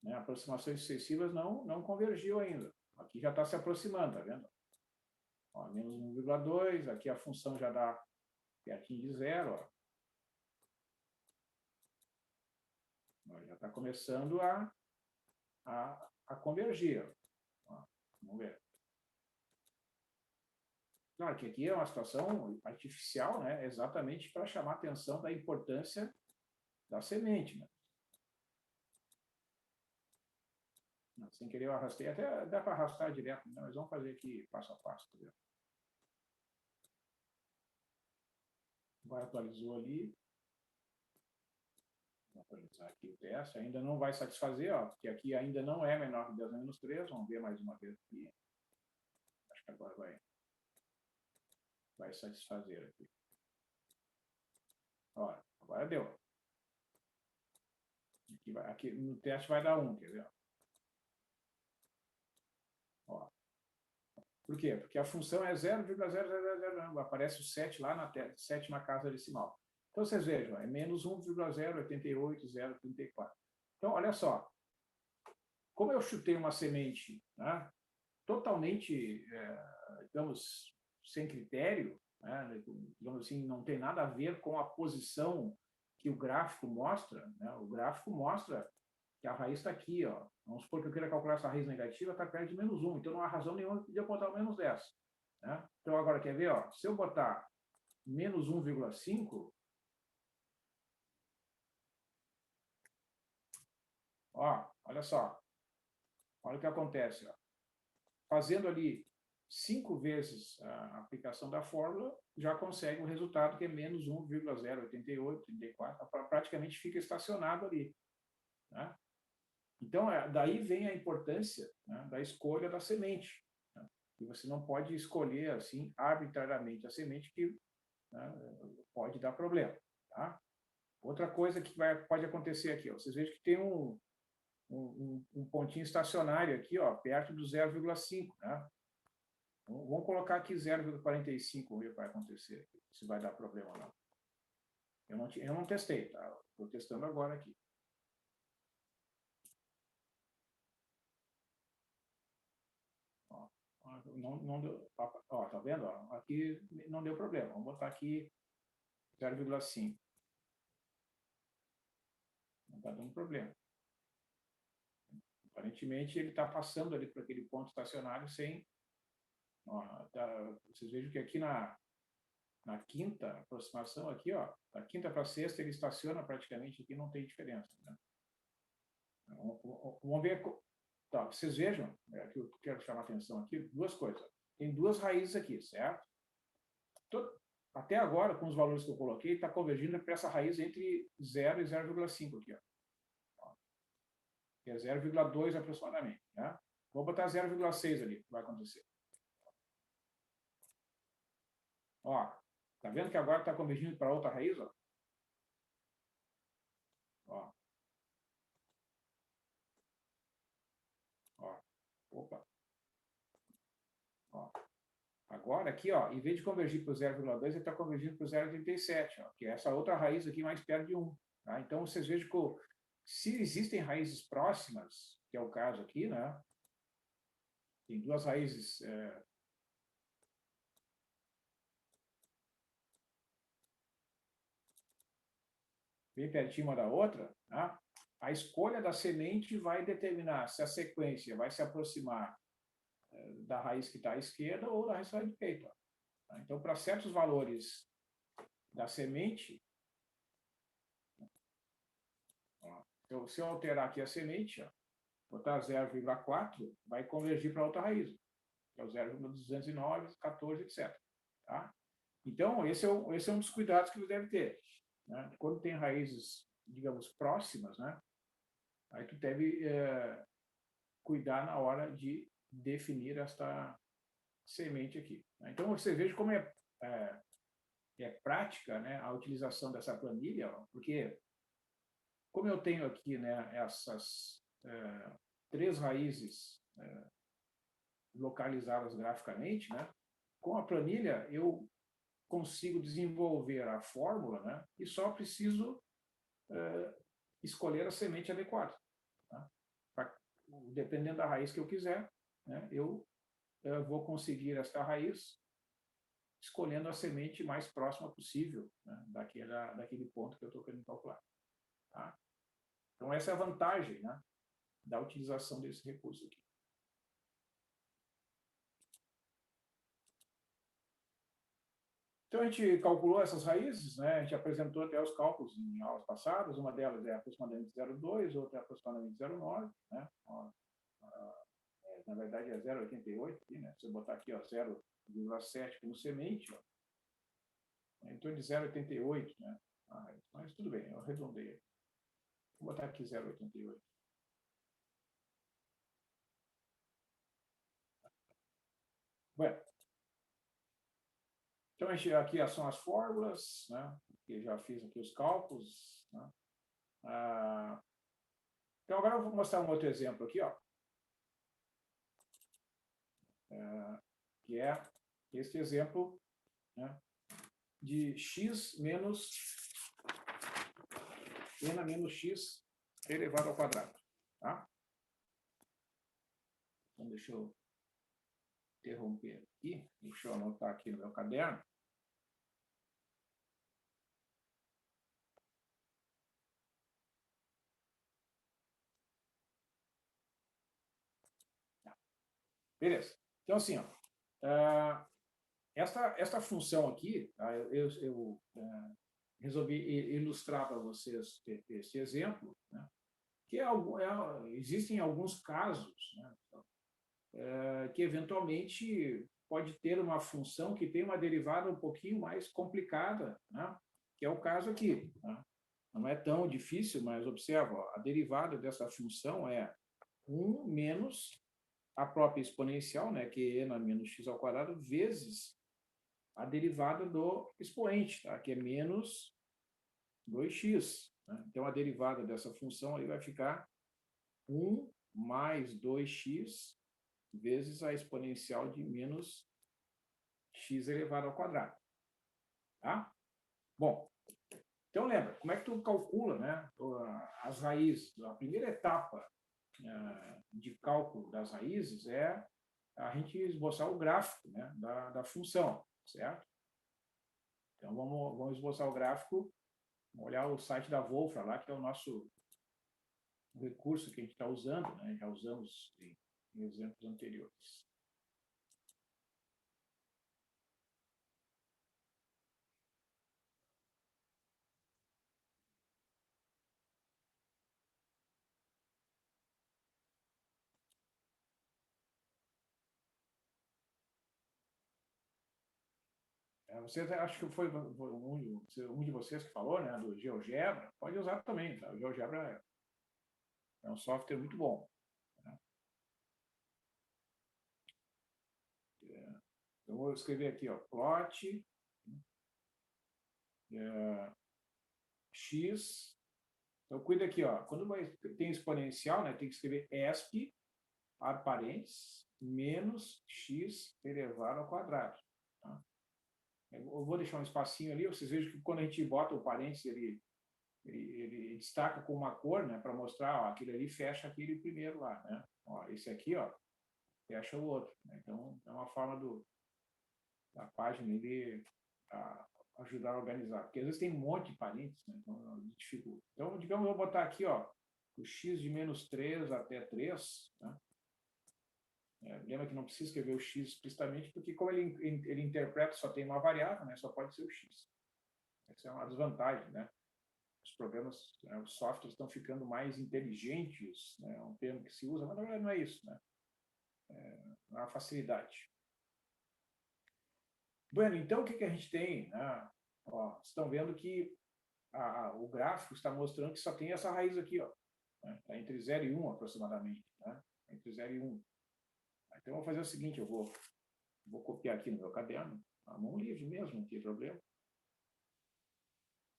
né, aproximações sucessivas, não convergiu ainda. Aqui já está se aproximando, tá vendo? Ó, menos 1,2, aqui a função já dá pertinho de 0. Ó, já está começando a convergir. Ó, vamos ver. Claro que aqui é uma situação artificial, né, exatamente para chamar a atenção da importância da semente. Né? Sem querer eu arrastei, até dá para arrastar direto, né? Mas vamos fazer aqui passo a passo. Tá vendo? Agora atualizou ali. Vou atualizar aqui o teste. Ainda não vai satisfazer, ó, porque aqui ainda não é menor que 10 a menos 3. Vamos ver mais uma vez aqui. Acho que agora vai satisfazer aqui. Ó, agora deu. Aqui no teste vai dar 1, quer ver? Ó. Por quê? Porque a função é 0,0000, aparece o 7 lá na tela, 7 na casa decimal. Então, vocês vejam, é menos 1,088034. Então, olha só. Como eu chutei uma semente, né, totalmente, digamos, sem critério, né, digamos assim, não tem nada a ver com a posição que o gráfico mostra, né, o gráfico mostra que a raiz está aqui, ó. Vamos supor que eu queira calcular essa raiz negativa, está perto de menos 1, então não há razão nenhuma de eu botar o menos 10. Né? Então, agora, quer ver? Ó, se eu botar menos 1,5, ó, olha só, olha o que acontece. Ó. Fazendo ali 5 vezes a aplicação da fórmula, já consegue o resultado que é menos 1,08834, praticamente fica estacionado ali. Né? Então, daí vem a importância, né, da escolha da semente. Né? E você não pode escolher assim arbitrariamente a semente que, né, pode dar problema. Tá? Outra coisa que pode acontecer aqui, ó, vocês vejam que tem um pontinho estacionário aqui, ó, perto do 0,5. Né? Vamos colocar aqui 0,45, vamos ver o que vai acontecer, se vai dar problema ou não. Eu não testei, tá? Estou testando agora aqui. Não deu, ó, tá vendo? Ó, aqui não deu problema. Vamos botar aqui 0,5. Não está dando problema. Aparentemente, ele está passando ali para aquele ponto estacionário sem... Ó, vocês vejam que aqui na quinta aproximação, aqui, ó, da quinta para a sexta, ele estaciona praticamente aqui, não tem diferença. Né? Vamos ver... Tá, vocês vejam, que eu quero chamar a atenção aqui, duas coisas. Tem duas raízes aqui, certo? Até agora, com os valores que eu coloquei, está convergindo para essa raiz entre 0 e 0,5 aqui, ó. Que é 0,2 aproximadamente. Né? Vou botar 0,6 ali, que vai acontecer. Ó, tá vendo que agora está convergindo para outra raiz? Ó? Ó. Ó. Opa. Ó. Agora, aqui, ó, em vez de convergir para o 0,2, ele está convergindo para o 0,37, ó, que é essa outra raiz aqui mais perto de 1. Tá? Então, vocês vejam que se existem raízes próximas, que é o caso aqui, né? Tem duas raízes bem pertinho uma da outra, tá? A escolha da semente vai determinar se a sequência vai se aproximar da raiz que está à esquerda ou da raiz que está à direita. Tá? Então, para certos valores da semente, ó, se eu alterar aqui a semente, ó, botar 0,4, vai convergir para outra raiz, que é o 0,209, 14, etc. Tá? Então, esse é um dos cuidados que você deve ter. Né? Quando tem raízes, digamos, próximas, né? Aí tu deve cuidar na hora de definir esta semente aqui. Né? Então, você veja como é prática, né, a utilização dessa planilha, ó, porque como eu tenho aqui, né, essas três raízes localizadas graficamente, né, com a planilha eu consigo desenvolver a fórmula, né, e só preciso escolher a semente adequada. Tá? Dependendo da raiz que eu quiser, né, eu vou conseguir esta raiz escolhendo a semente mais próxima possível, né, daquele ponto que eu estou querendo calcular. Tá? Então, essa é a vantagem, né, da utilização desse recurso aqui. Então, a gente calculou essas raízes, né? A gente apresentou até os cálculos em aulas passadas, uma delas é aproximadamente 0,2, outra é aproximadamente 0,9, né? Na verdade é 0,88, aqui, né? Se eu botar aqui, ó, 0,7 como semente, ó, é em torno de 0,88, né? Mas tudo bem, eu arredondei. Vou botar aqui 0,88. Bueno, então, aqui são as fórmulas, né? Que já fiz aqui os cálculos. Né? Então, agora eu vou mostrar um outro exemplo aqui, ó. Que é este exemplo, né, de x menos n menos x elevado ao quadrado. Tá? Então, deixa eu interromper aqui, deixa eu anotar aqui no meu caderno. Beleza. Então, assim, ó, esta função aqui, tá, eu resolvi ilustrar para vocês este exemplo, né, que existem alguns casos, né, que eventualmente pode ter uma função que tem uma derivada um pouquinho mais complicada, né, que é o caso aqui. Né? Não é tão difícil, mas observa, ó, a derivada dessa função é 1 menos a própria exponencial, né, que é n menos x ao quadrado, vezes a derivada do expoente, tá, que é menos 2x. Né? Então, a derivada dessa função aí vai ficar 1 mais 2x vezes a exponencial de menos x elevado ao quadrado. Tá? Bom, então lembra, como é que tu calcula, né, as raízes? A primeira etapa de cálculo das raízes é a gente esboçar o gráfico, né, da função, certo? Então, vamos esboçar o gráfico, vamos olhar o site da Wolfram lá, que é o nosso recurso que a gente está usando, né? Já usamos em exemplos anteriores. Vocês, acho que foi um de vocês que falou, né, do GeoGebra, pode usar também, tá? O GeoGebra é um software muito bom. Né? Eu vou escrever aqui, ó, plot x. Então, cuida aqui, ó, quando tem exponencial, né, tem que escrever ESP, ar parênteses, menos x elevado ao quadrado. Tá? Eu vou deixar um espacinho ali, vocês vejam que quando a gente bota o parênteses, ele destaca com uma cor, né, para mostrar, ó, aquele ali fecha aquele primeiro lá, né? Ó, esse aqui, ó, fecha o outro. Né? Então, é uma forma da página ele ajudar a organizar. Porque às vezes tem um monte de parênteses, né? Então dificulta. Então, digamos, eu vou botar aqui, ó, o x de menos 3 até 3, né? Lembra que não precisa escrever o x explicitamente, porque como ele interpreta só tem uma variável, né? Só pode ser o x. Essa é uma desvantagem, né? Os programas, né, os softwares estão ficando mais inteligentes, né? É um termo que se usa, mas na verdade não é isso, né? É uma facilidade. Bueno, então o que a gente tem? Né? Ó, vocês estão vendo que o gráfico está mostrando que só tem essa raiz aqui, ó, né? Tá entre 0 e 1 aproximadamente, né? Entre 0 e 1. Então, eu vou fazer o seguinte, eu vou copiar aqui no meu caderno, a mão livre mesmo, não tem problema.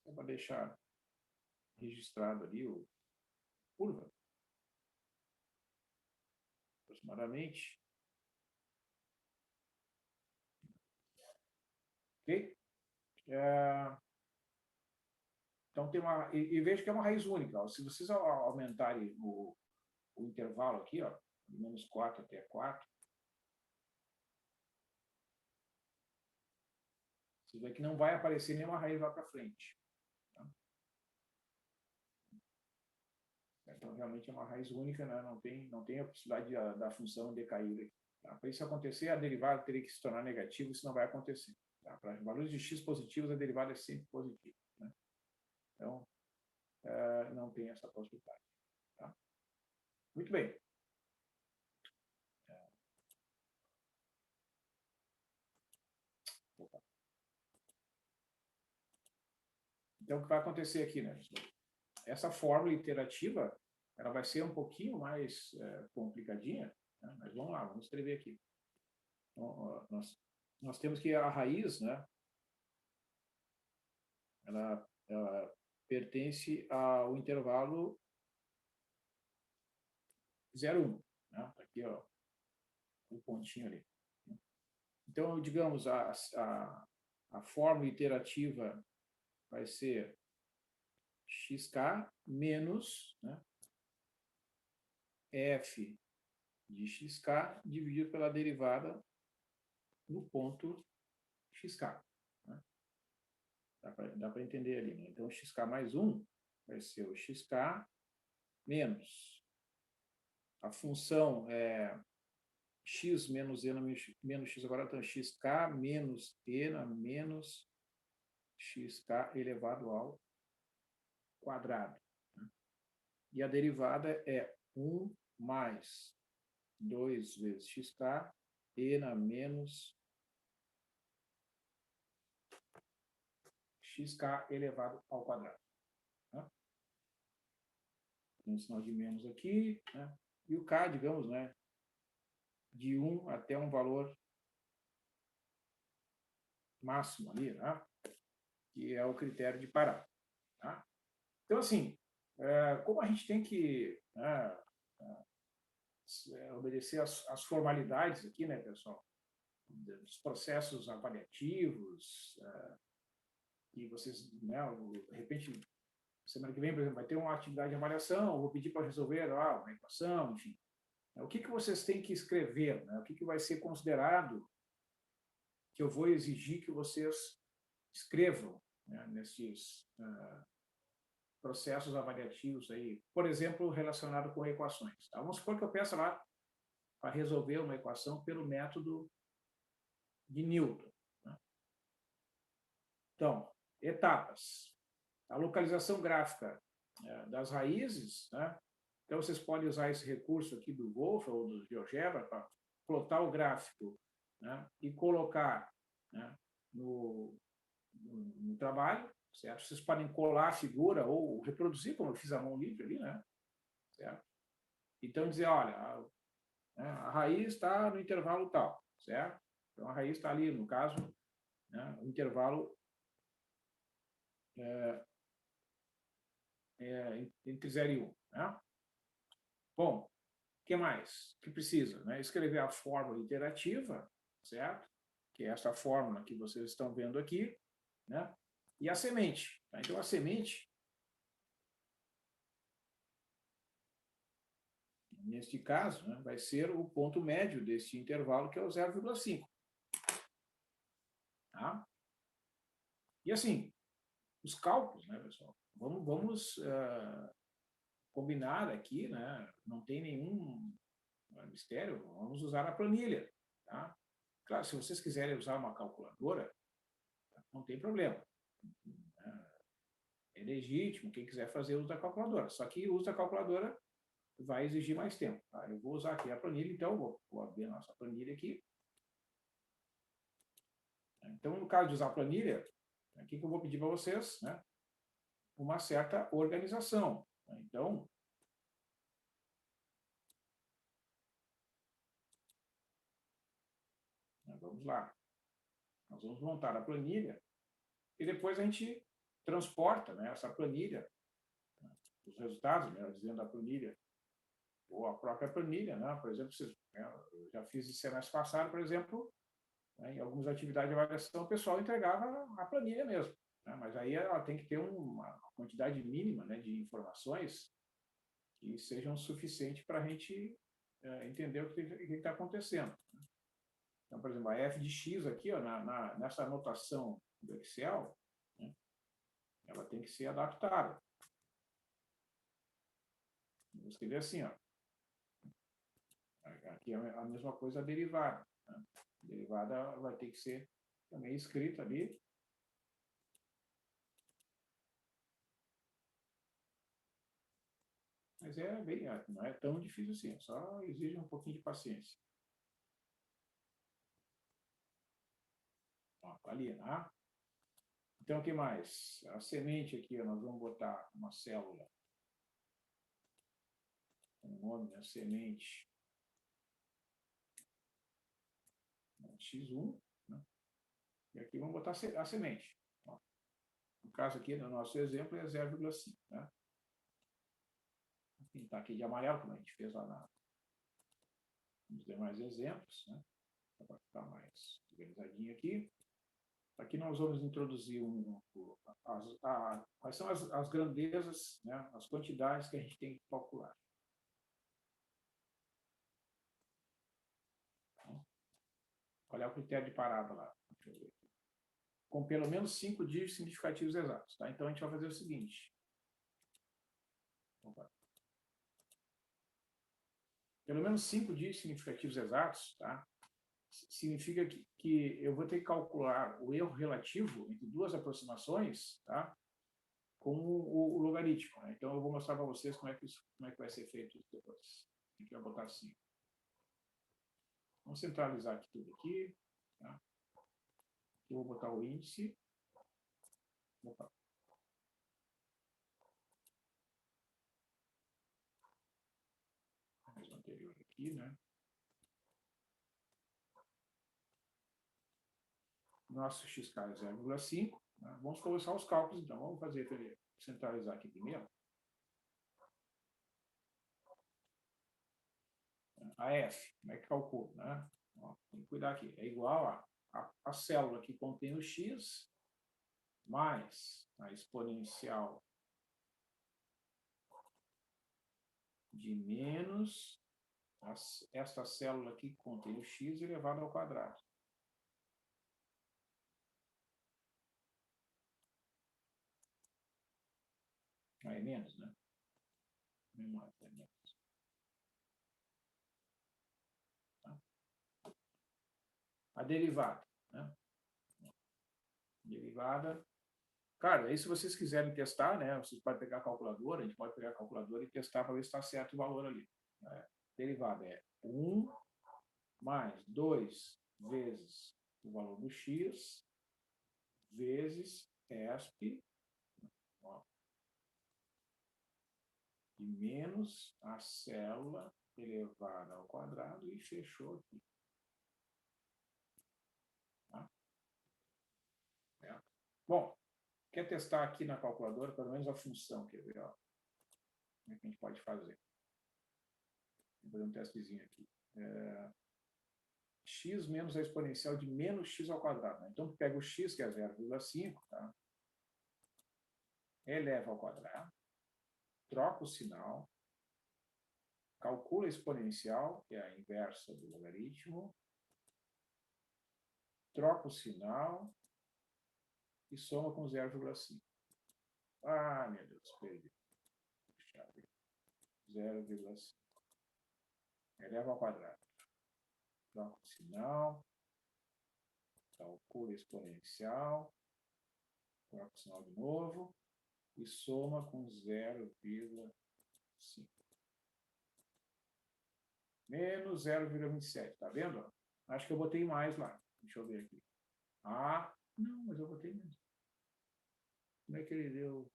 Só para deixar registrado ali o curva, aproximadamente. Ok? Então, tem uma... E veja que é uma raiz única. Ó. Se vocês aumentarem o intervalo aqui, ó, de menos 4 até 4, você vê que não vai aparecer nenhuma raiz lá para frente. Tá? Então, realmente é uma raiz única, né? Não tem a possibilidade da função decair aqui. Tá? Para isso acontecer, a derivada teria que se tornar negativa, isso não vai acontecer. Tá? Para valores de x positivos, a derivada é sempre positiva. Né? Então, não tem essa possibilidade. Tá? Muito bem. Então, o que vai acontecer aqui, né? Essa fórmula iterativa, ela vai ser um pouquinho mais complicadinha, né? Mas vamos lá, vamos escrever aqui. Então, nós temos que a raiz, né? Ela pertence ao intervalo 0, 1. Né? Aqui, ó, o pontinho ali. Então, digamos, a fórmula iterativa vai ser xk menos, né, f de xk dividido pela derivada no ponto xk. Né? Dá para entender ali. Né? Então, xk mais 1 vai ser o xk menos. A função é x menos e menos x, agora então xk menos e menos xk elevado ao quadrado. Né? E a derivada é 1 mais 2 vezes xk e na menos xk elevado ao quadrado. Né? Tem um sinal de menos aqui, né? E o k, digamos, né, de 1 até um valor máximo ali, né? Que é o critério de parar. Tá? Então, assim, como a gente tem que obedecer às formalidades aqui, né, pessoal, dos processos avaliativos, e vocês, né, de repente, semana que vem, por exemplo, vai ter uma atividade de avaliação, eu vou pedir para resolver uma equação, enfim. O que vocês têm que escrever? Né? O que vai ser considerado que eu vou exigir que vocês escrevam, né, nesses processos avaliativos aí, por exemplo, relacionado com equações. Tá? Vamos supor que eu peça lá para resolver uma equação pelo método de Newton. Né? Então, etapas. A localização gráfica das raízes, né? Então, vocês podem usar esse recurso aqui do Wolf ou do GeoGebra para plotar o gráfico, né? E colocar, né, no trabalho, certo? Vocês podem colar a figura ou reproduzir, como eu fiz a mão livre ali, né? Certo? Então, dizer, olha, a raiz está no intervalo tal, certo? Então, a raiz está ali, no caso, né, o intervalo entre 0 e 1. Né? Bom, o que mais? O que precisa? Né? Escrever a fórmula iterativa, certo? Que é essa fórmula que vocês estão vendo aqui, né? E a semente. Tá? Então, a semente, neste caso, né, vai ser o ponto médio desse intervalo, que é o 0,5. Tá? E assim, os cálculos, né, pessoal? Vamos combinar aqui, né? Não tem nenhum mistério, vamos usar a planilha. Tá? Claro, se vocês quiserem usar uma calculadora, não tem problema. É legítimo, quem quiser fazer uso da calculadora. Só que o uso da calculadora vai exigir mais tempo. Tá? Eu vou usar aqui a planilha, então vou abrir a nossa planilha aqui. Então, no caso de usar a planilha, o que eu vou pedir para vocês? Né? Uma certa organização. Então, vamos lá. Nós vamos montar a planilha e depois a gente transporta, né, essa planilha, os resultados, melhor dizendo, da planilha, ou a própria planilha. Né? Por exemplo, eu já fiz esse semestre passado, por exemplo, né, em algumas atividades de avaliação, o pessoal entregava a planilha mesmo. Né? Mas aí ela tem que ter uma quantidade mínima, né, de informações que sejam suficientes para a gente entender o que está acontecendo. Então, por exemplo, a f de x aqui, ó, nessa anotação do Excel, né, ela tem que ser adaptada. Vou escrever assim, ó. Aqui é a mesma coisa a derivada. Né? A derivada vai ter que ser também escrita ali. Mas não é tão difícil assim, só exige um pouquinho de paciência. Ó, tá ali, né? Então, o que mais? A semente aqui, ó, nós vamos botar uma célula. O nome da semente. X1. Né? E aqui vamos botar a semente. Ó. No caso aqui, no nosso exemplo, é 0,5. Né? Vou pintar aqui de amarelo, como a gente fez lá nos demais exemplos. Né? Para ficar mais organizadinho aqui. Aqui nós vamos introduzir quais são as grandezas, né, as quantidades que a gente tem que calcular. Então, qual é o critério de parada lá? Deixa eu ver aqui. Com pelo menos 5 dígitos significativos exatos. Tá? Então, a gente vai fazer o seguinte. Opa. Pelo menos 5 dígitos significativos exatos, tá? Significa que eu vou ter que calcular o erro relativo entre duas aproximações, tá? Com o logaritmo. Né? Então, eu vou mostrar para vocês como é que vai ser feito isso depois. A gente vai botar assim. Vamos centralizar aqui tudo aqui. Tá? Eu vou botar o índice. Opa. Mais o anterior aqui, né? Nosso xk é 0,5. Né? Vamos começar os cálculos, então. Vamos fazer para ele centralizar aqui primeiro. A F, como é que calcula? Né? Ó, tem que cuidar aqui. É igual a célula que contém o x mais a exponencial de menos esta célula aqui contém o x elevado ao quadrado. É menos, né? Menor, é menos. Tá? A derivada, né? Derivada. Cara, aí se vocês quiserem testar, né? Vocês podem pegar a calculadora, a gente pode pegar a calculadora e testar para ver se está certo o valor ali. Derivada é 1 mais 2 vezes o valor do x vezes ESP, ó, e menos a célula elevada ao quadrado e fechou aqui. Tá? Bom, quer testar aqui na calculadora, pelo menos a função, quer ver? Ó, como é que a gente pode fazer? Vou fazer um testezinho aqui. X menos a exponencial de menos x ao quadrado. Né? Então, tu pega o x, que é 0,5, tá? Eleva ao quadrado, troca o sinal, calcula a exponencial, que é a inversa do logaritmo, troca o sinal e soma com 0,5. Ah, meu Deus, perdi. 0,5. Eleva ao quadrado. Troca o sinal, calcula a exponencial, troca o sinal de novo e soma com 0,5. Menos 0,27, tá vendo? Acho que eu botei mais lá. Deixa eu ver aqui. Ah, não, mas eu botei menos. Como é que ele deu?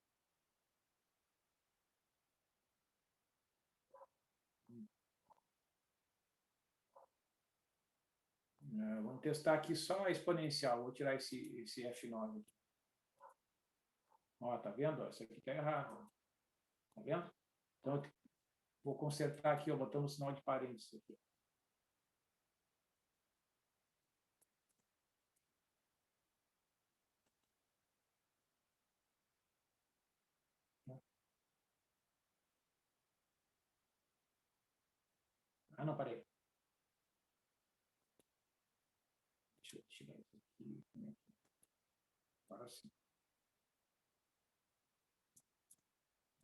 Vamos testar aqui só a exponencial. Vou tirar esse F9 aqui. Ó, tá vendo? Isso aqui tá errado. Tá vendo? Então, vou consertar aqui, ó, botando o sinal de parênteses aqui. Ah, não, parei. Deixa eu tirar isso aqui. Agora sim.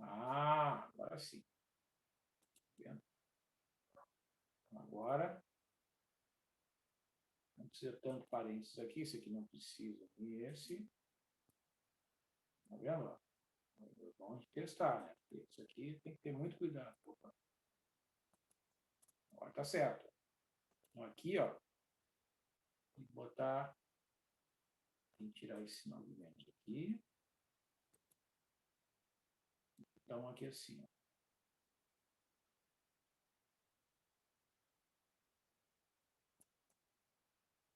Ah, agora sim. Tá vendo? Agora, não precisa tanto parênteses aqui, esse aqui não precisa. E esse. Tá vendo? Vamos testar, né? Porque isso aqui tem que ter muito cuidado. Opa. Agora tá certo. Então, aqui, ó, tem que botar. Tem que tirar esse sinal de menos aqui. Então, aqui assim, ó.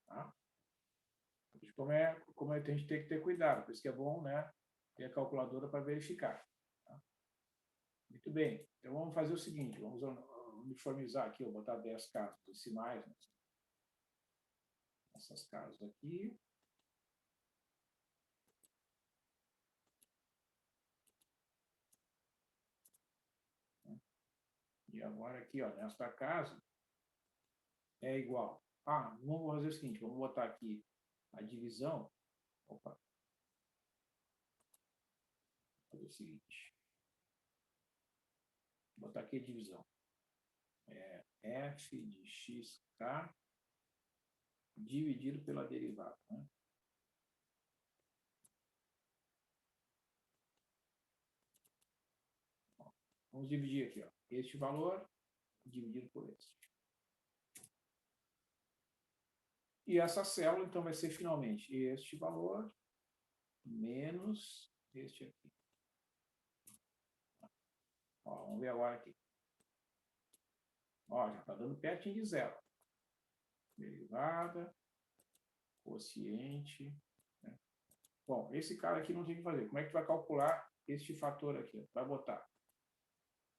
Tá? Como a gente tem que ter cuidado, por isso que é bom, né, ter a calculadora para verificar. Tá? Muito bem, então vamos fazer o seguinte, vamos uniformizar aqui, vou botar 10 casos decimais, né? Essas casas aqui. E agora aqui, ó, nesta casa, é igual. Ah, vamos fazer o seguinte, vamos botar aqui a divisão. Opa. Vou fazer o seguinte. Vou botar aqui a divisão. F de xk dividido pela derivada. Né? Vamos dividir aqui, ó. Este valor dividido por este. E essa célula, então, vai ser finalmente este valor menos este aqui. Ó, vamos ver agora aqui. Ó, já está dando pertinho de zero. Derivada, quociente. Né? Bom, esse cara aqui não tem o que fazer. Como é que tu vai calcular este fator aqui? Vai botar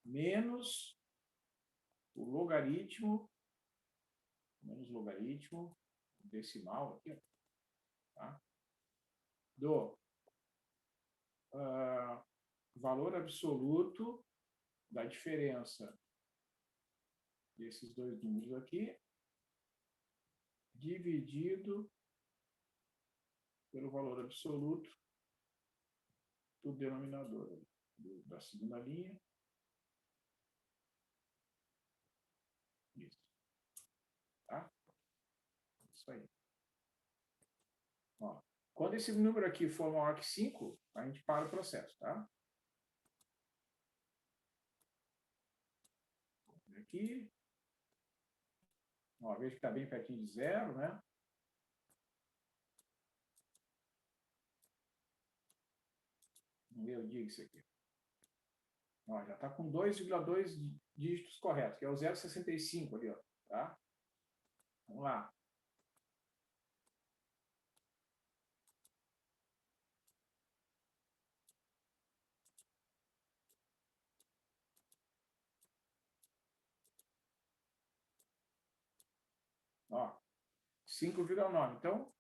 menos o logaritmo, menos logaritmo decimal aqui, tá? Do valor absoluto da diferença desses dois números aqui, dividido pelo valor absoluto do denominador da segunda linha. Isso. Tá? Isso aí. Ó, quando esse número aqui for maior que 5, a gente para o processo, tá? Aqui. Ó, veja que está bem pertinho de zero, né? Vamos ver o digo isso aqui. Ó, já está com 2,2 dígitos corretos, que é o 0,65 ali, ó, tá? Vamos lá. Ó, 5,9. Então,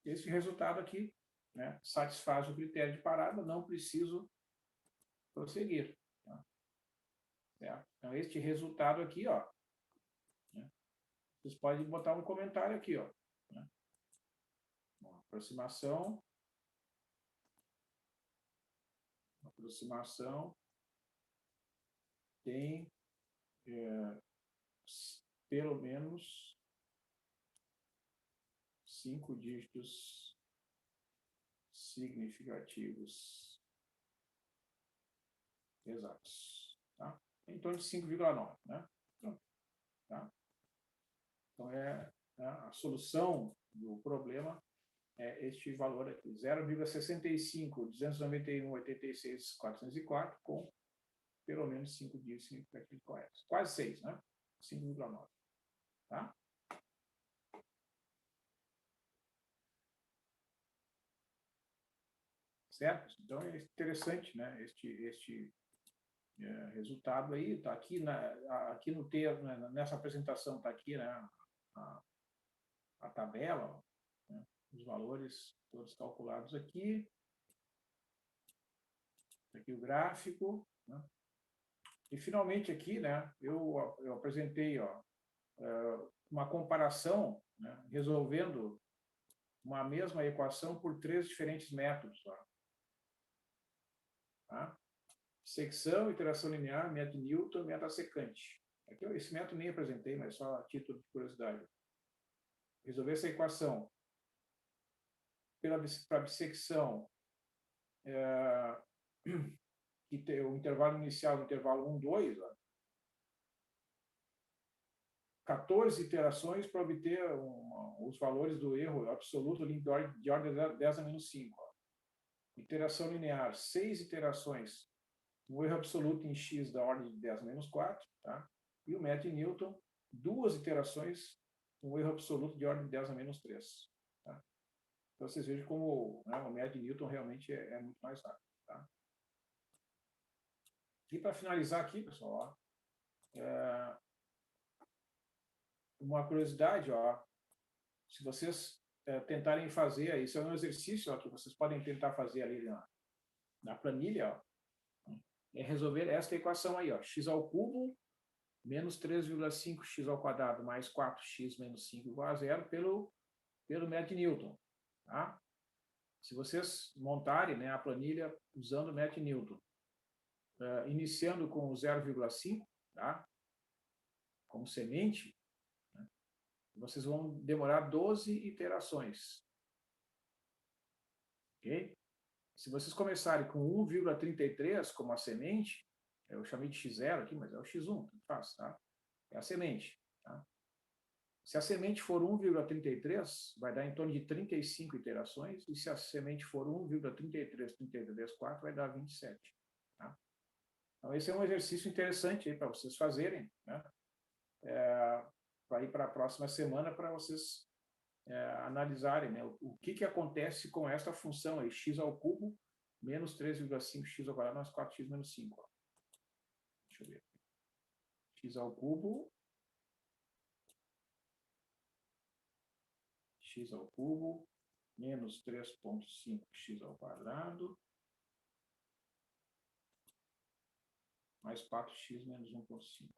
esse resultado aqui, né, satisfaz o critério de parada, não preciso prosseguir. Tá? Certo? Então, este resultado aqui, ó, né, vocês podem botar um comentário aqui, ó. Né? Uma aproximação tem pelo menos 5 dígitos significativos exatos. Tá? Em torno de 5,9. Né? Tá? Então, a solução do problema é este valor aqui, 0,65, 291, 86, 404, com pelo menos 5 dígitos significativos corretos. Quase 6, né? 5,9. Tá? Certo? Então, é interessante, né? Este resultado aí, está aqui, aqui no texto, né? Nessa apresentação está aqui, né? A tabela, né? Os valores todos calculados aqui. Aqui o gráfico, né? E finalmente aqui, né? Eu apresentei, ó, uma comparação, né? Resolvendo uma mesma equação por 3 diferentes métodos. Ó. Tá? Secção, iteração linear, método Newton, método secante. Aqui, esse método nem apresentei, mas só a título de curiosidade. Resolver essa equação para bissecção, que tem o intervalo inicial, o intervalo 1, 2, ó, 14 iterações para obter os valores do erro absoluto de ordem 10 a menos 5. Ó. Iteração linear, 6 iterações, um erro absoluto em x da ordem de 10 a menos 4. Tá? E o método Newton, 2 iterações, um erro absoluto de ordem de 10 a menos 3. Tá? Então, vocês vejam como, né, o método Newton realmente é muito mais rápido. Tá? E para finalizar aqui, pessoal, ó, uma curiosidade, ó, se vocês tentarem fazer, isso é um exercício ó, que vocês podem tentar fazer ali na planilha, ó, é resolver esta equação aí, ó, x ao cubo menos 3,5x ao quadrado mais 4x menos 5 igual a zero pelo método Newton. Tá? Se vocês montarem, né, a planilha usando o método Newton, iniciando com 0,5, tá? Como semente, vocês vão demorar 12 iterações. Ok? Se vocês começarem com 1,33 como a semente, eu chamei de x0 aqui, mas é o x1, faz, tá? É a semente. Tá? Se a semente for 1,33, vai dar em torno de 35 iterações, e se a semente for 1,33, vai dar 27. Tá? Então, esse é um exercício interessante para vocês fazerem, né? Para ir para a próxima semana, para vocês analisarem, né, o que acontece com esta função aí, x ao cubo menos 3,5x ao quadrado mais 4x menos 5. Ó. Deixa eu ver. X ao cubo menos 3,5x ao quadrado mais 4x menos 1,5.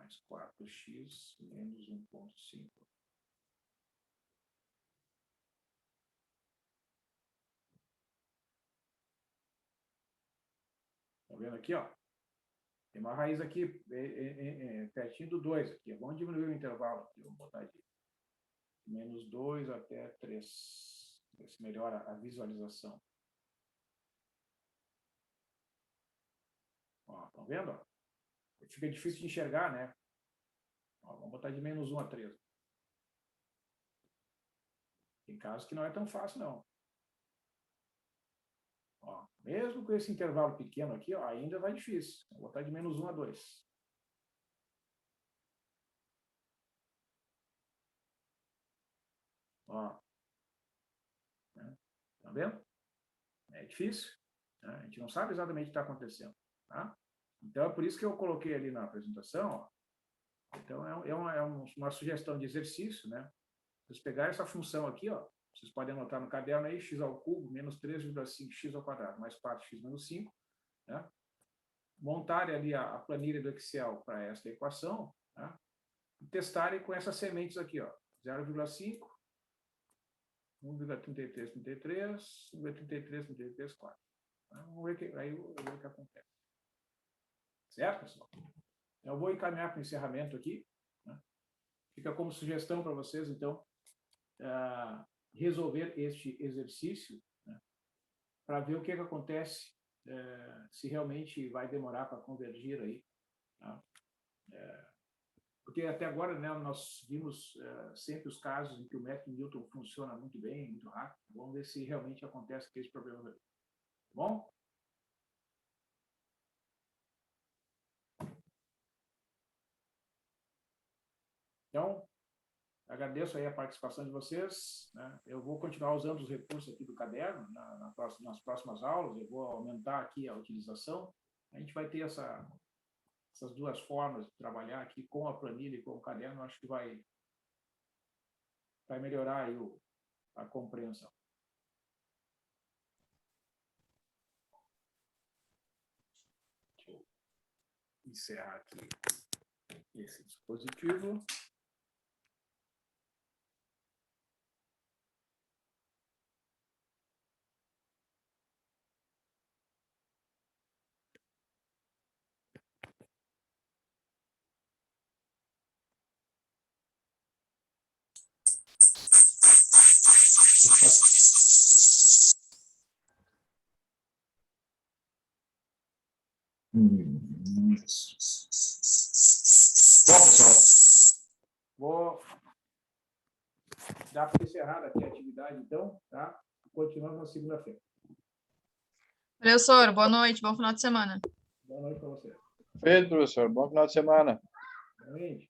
mais 4x menos 1,5. Tá vendo aqui, ó? Tem uma raiz aqui, pertinho do 2 aqui. Vamos diminuir o intervalo aqui. Vamos botar de menos 2 até 3. Ver se melhora a visualização. Ó, estão vendo? Ó? Fica difícil de enxergar, né? Ó, vamos botar de menos 1 a 3. Tem casos que não é tão fácil, não. Ó, mesmo com esse intervalo pequeno aqui, ó, ainda vai difícil. Vou botar de menos 1 a 2. Ó. Tá vendo? É difícil. Né? A gente não sabe exatamente o que está acontecendo. Tá? Então, é por isso que eu coloquei ali na apresentação. Ó. Então, é uma sugestão de exercício, né? Vocês pegarem essa função aqui, ó, vocês podem anotar no caderno aí, x ao cubo menos 3,5x ao quadrado, mais 4x menos 5. Né? Montarem ali a planilha do Excel para esta equação, tá? E testarem com essas sementes aqui, ó, 0,5, 1,33, 33, 1,33, 33, 4. Vamos ver o que acontece. Certo, pessoal? Eu vou encaminhar para o encerramento aqui. Né? Fica como sugestão para vocês, então, resolver este exercício, né? Para ver o que acontece, se realmente vai demorar para convergir aí. Tá? Porque até agora, né, nós vimos sempre os casos em que o método Newton funciona muito bem, muito rápido. Vamos ver se realmente acontece com esse problema aí. Tá bom? Então, agradeço aí a participação de vocês. Né? Eu vou continuar usando os recursos aqui do caderno nas próximas aulas. Eu vou aumentar aqui a utilização. A gente vai ter essas duas formas de trabalhar aqui com a planilha e com o caderno. Acho que vai melhorar aí a compreensão. Deixa eu encerrar aqui esse dispositivo. Bom, pessoal, vou dar para encerrar aqui a atividade, então, tá? Continuamos na segunda-feira. Valeu, Soro. Boa noite, bom final de semana. Boa noite para você. Feito, professor. Bom final de semana. Boa noite.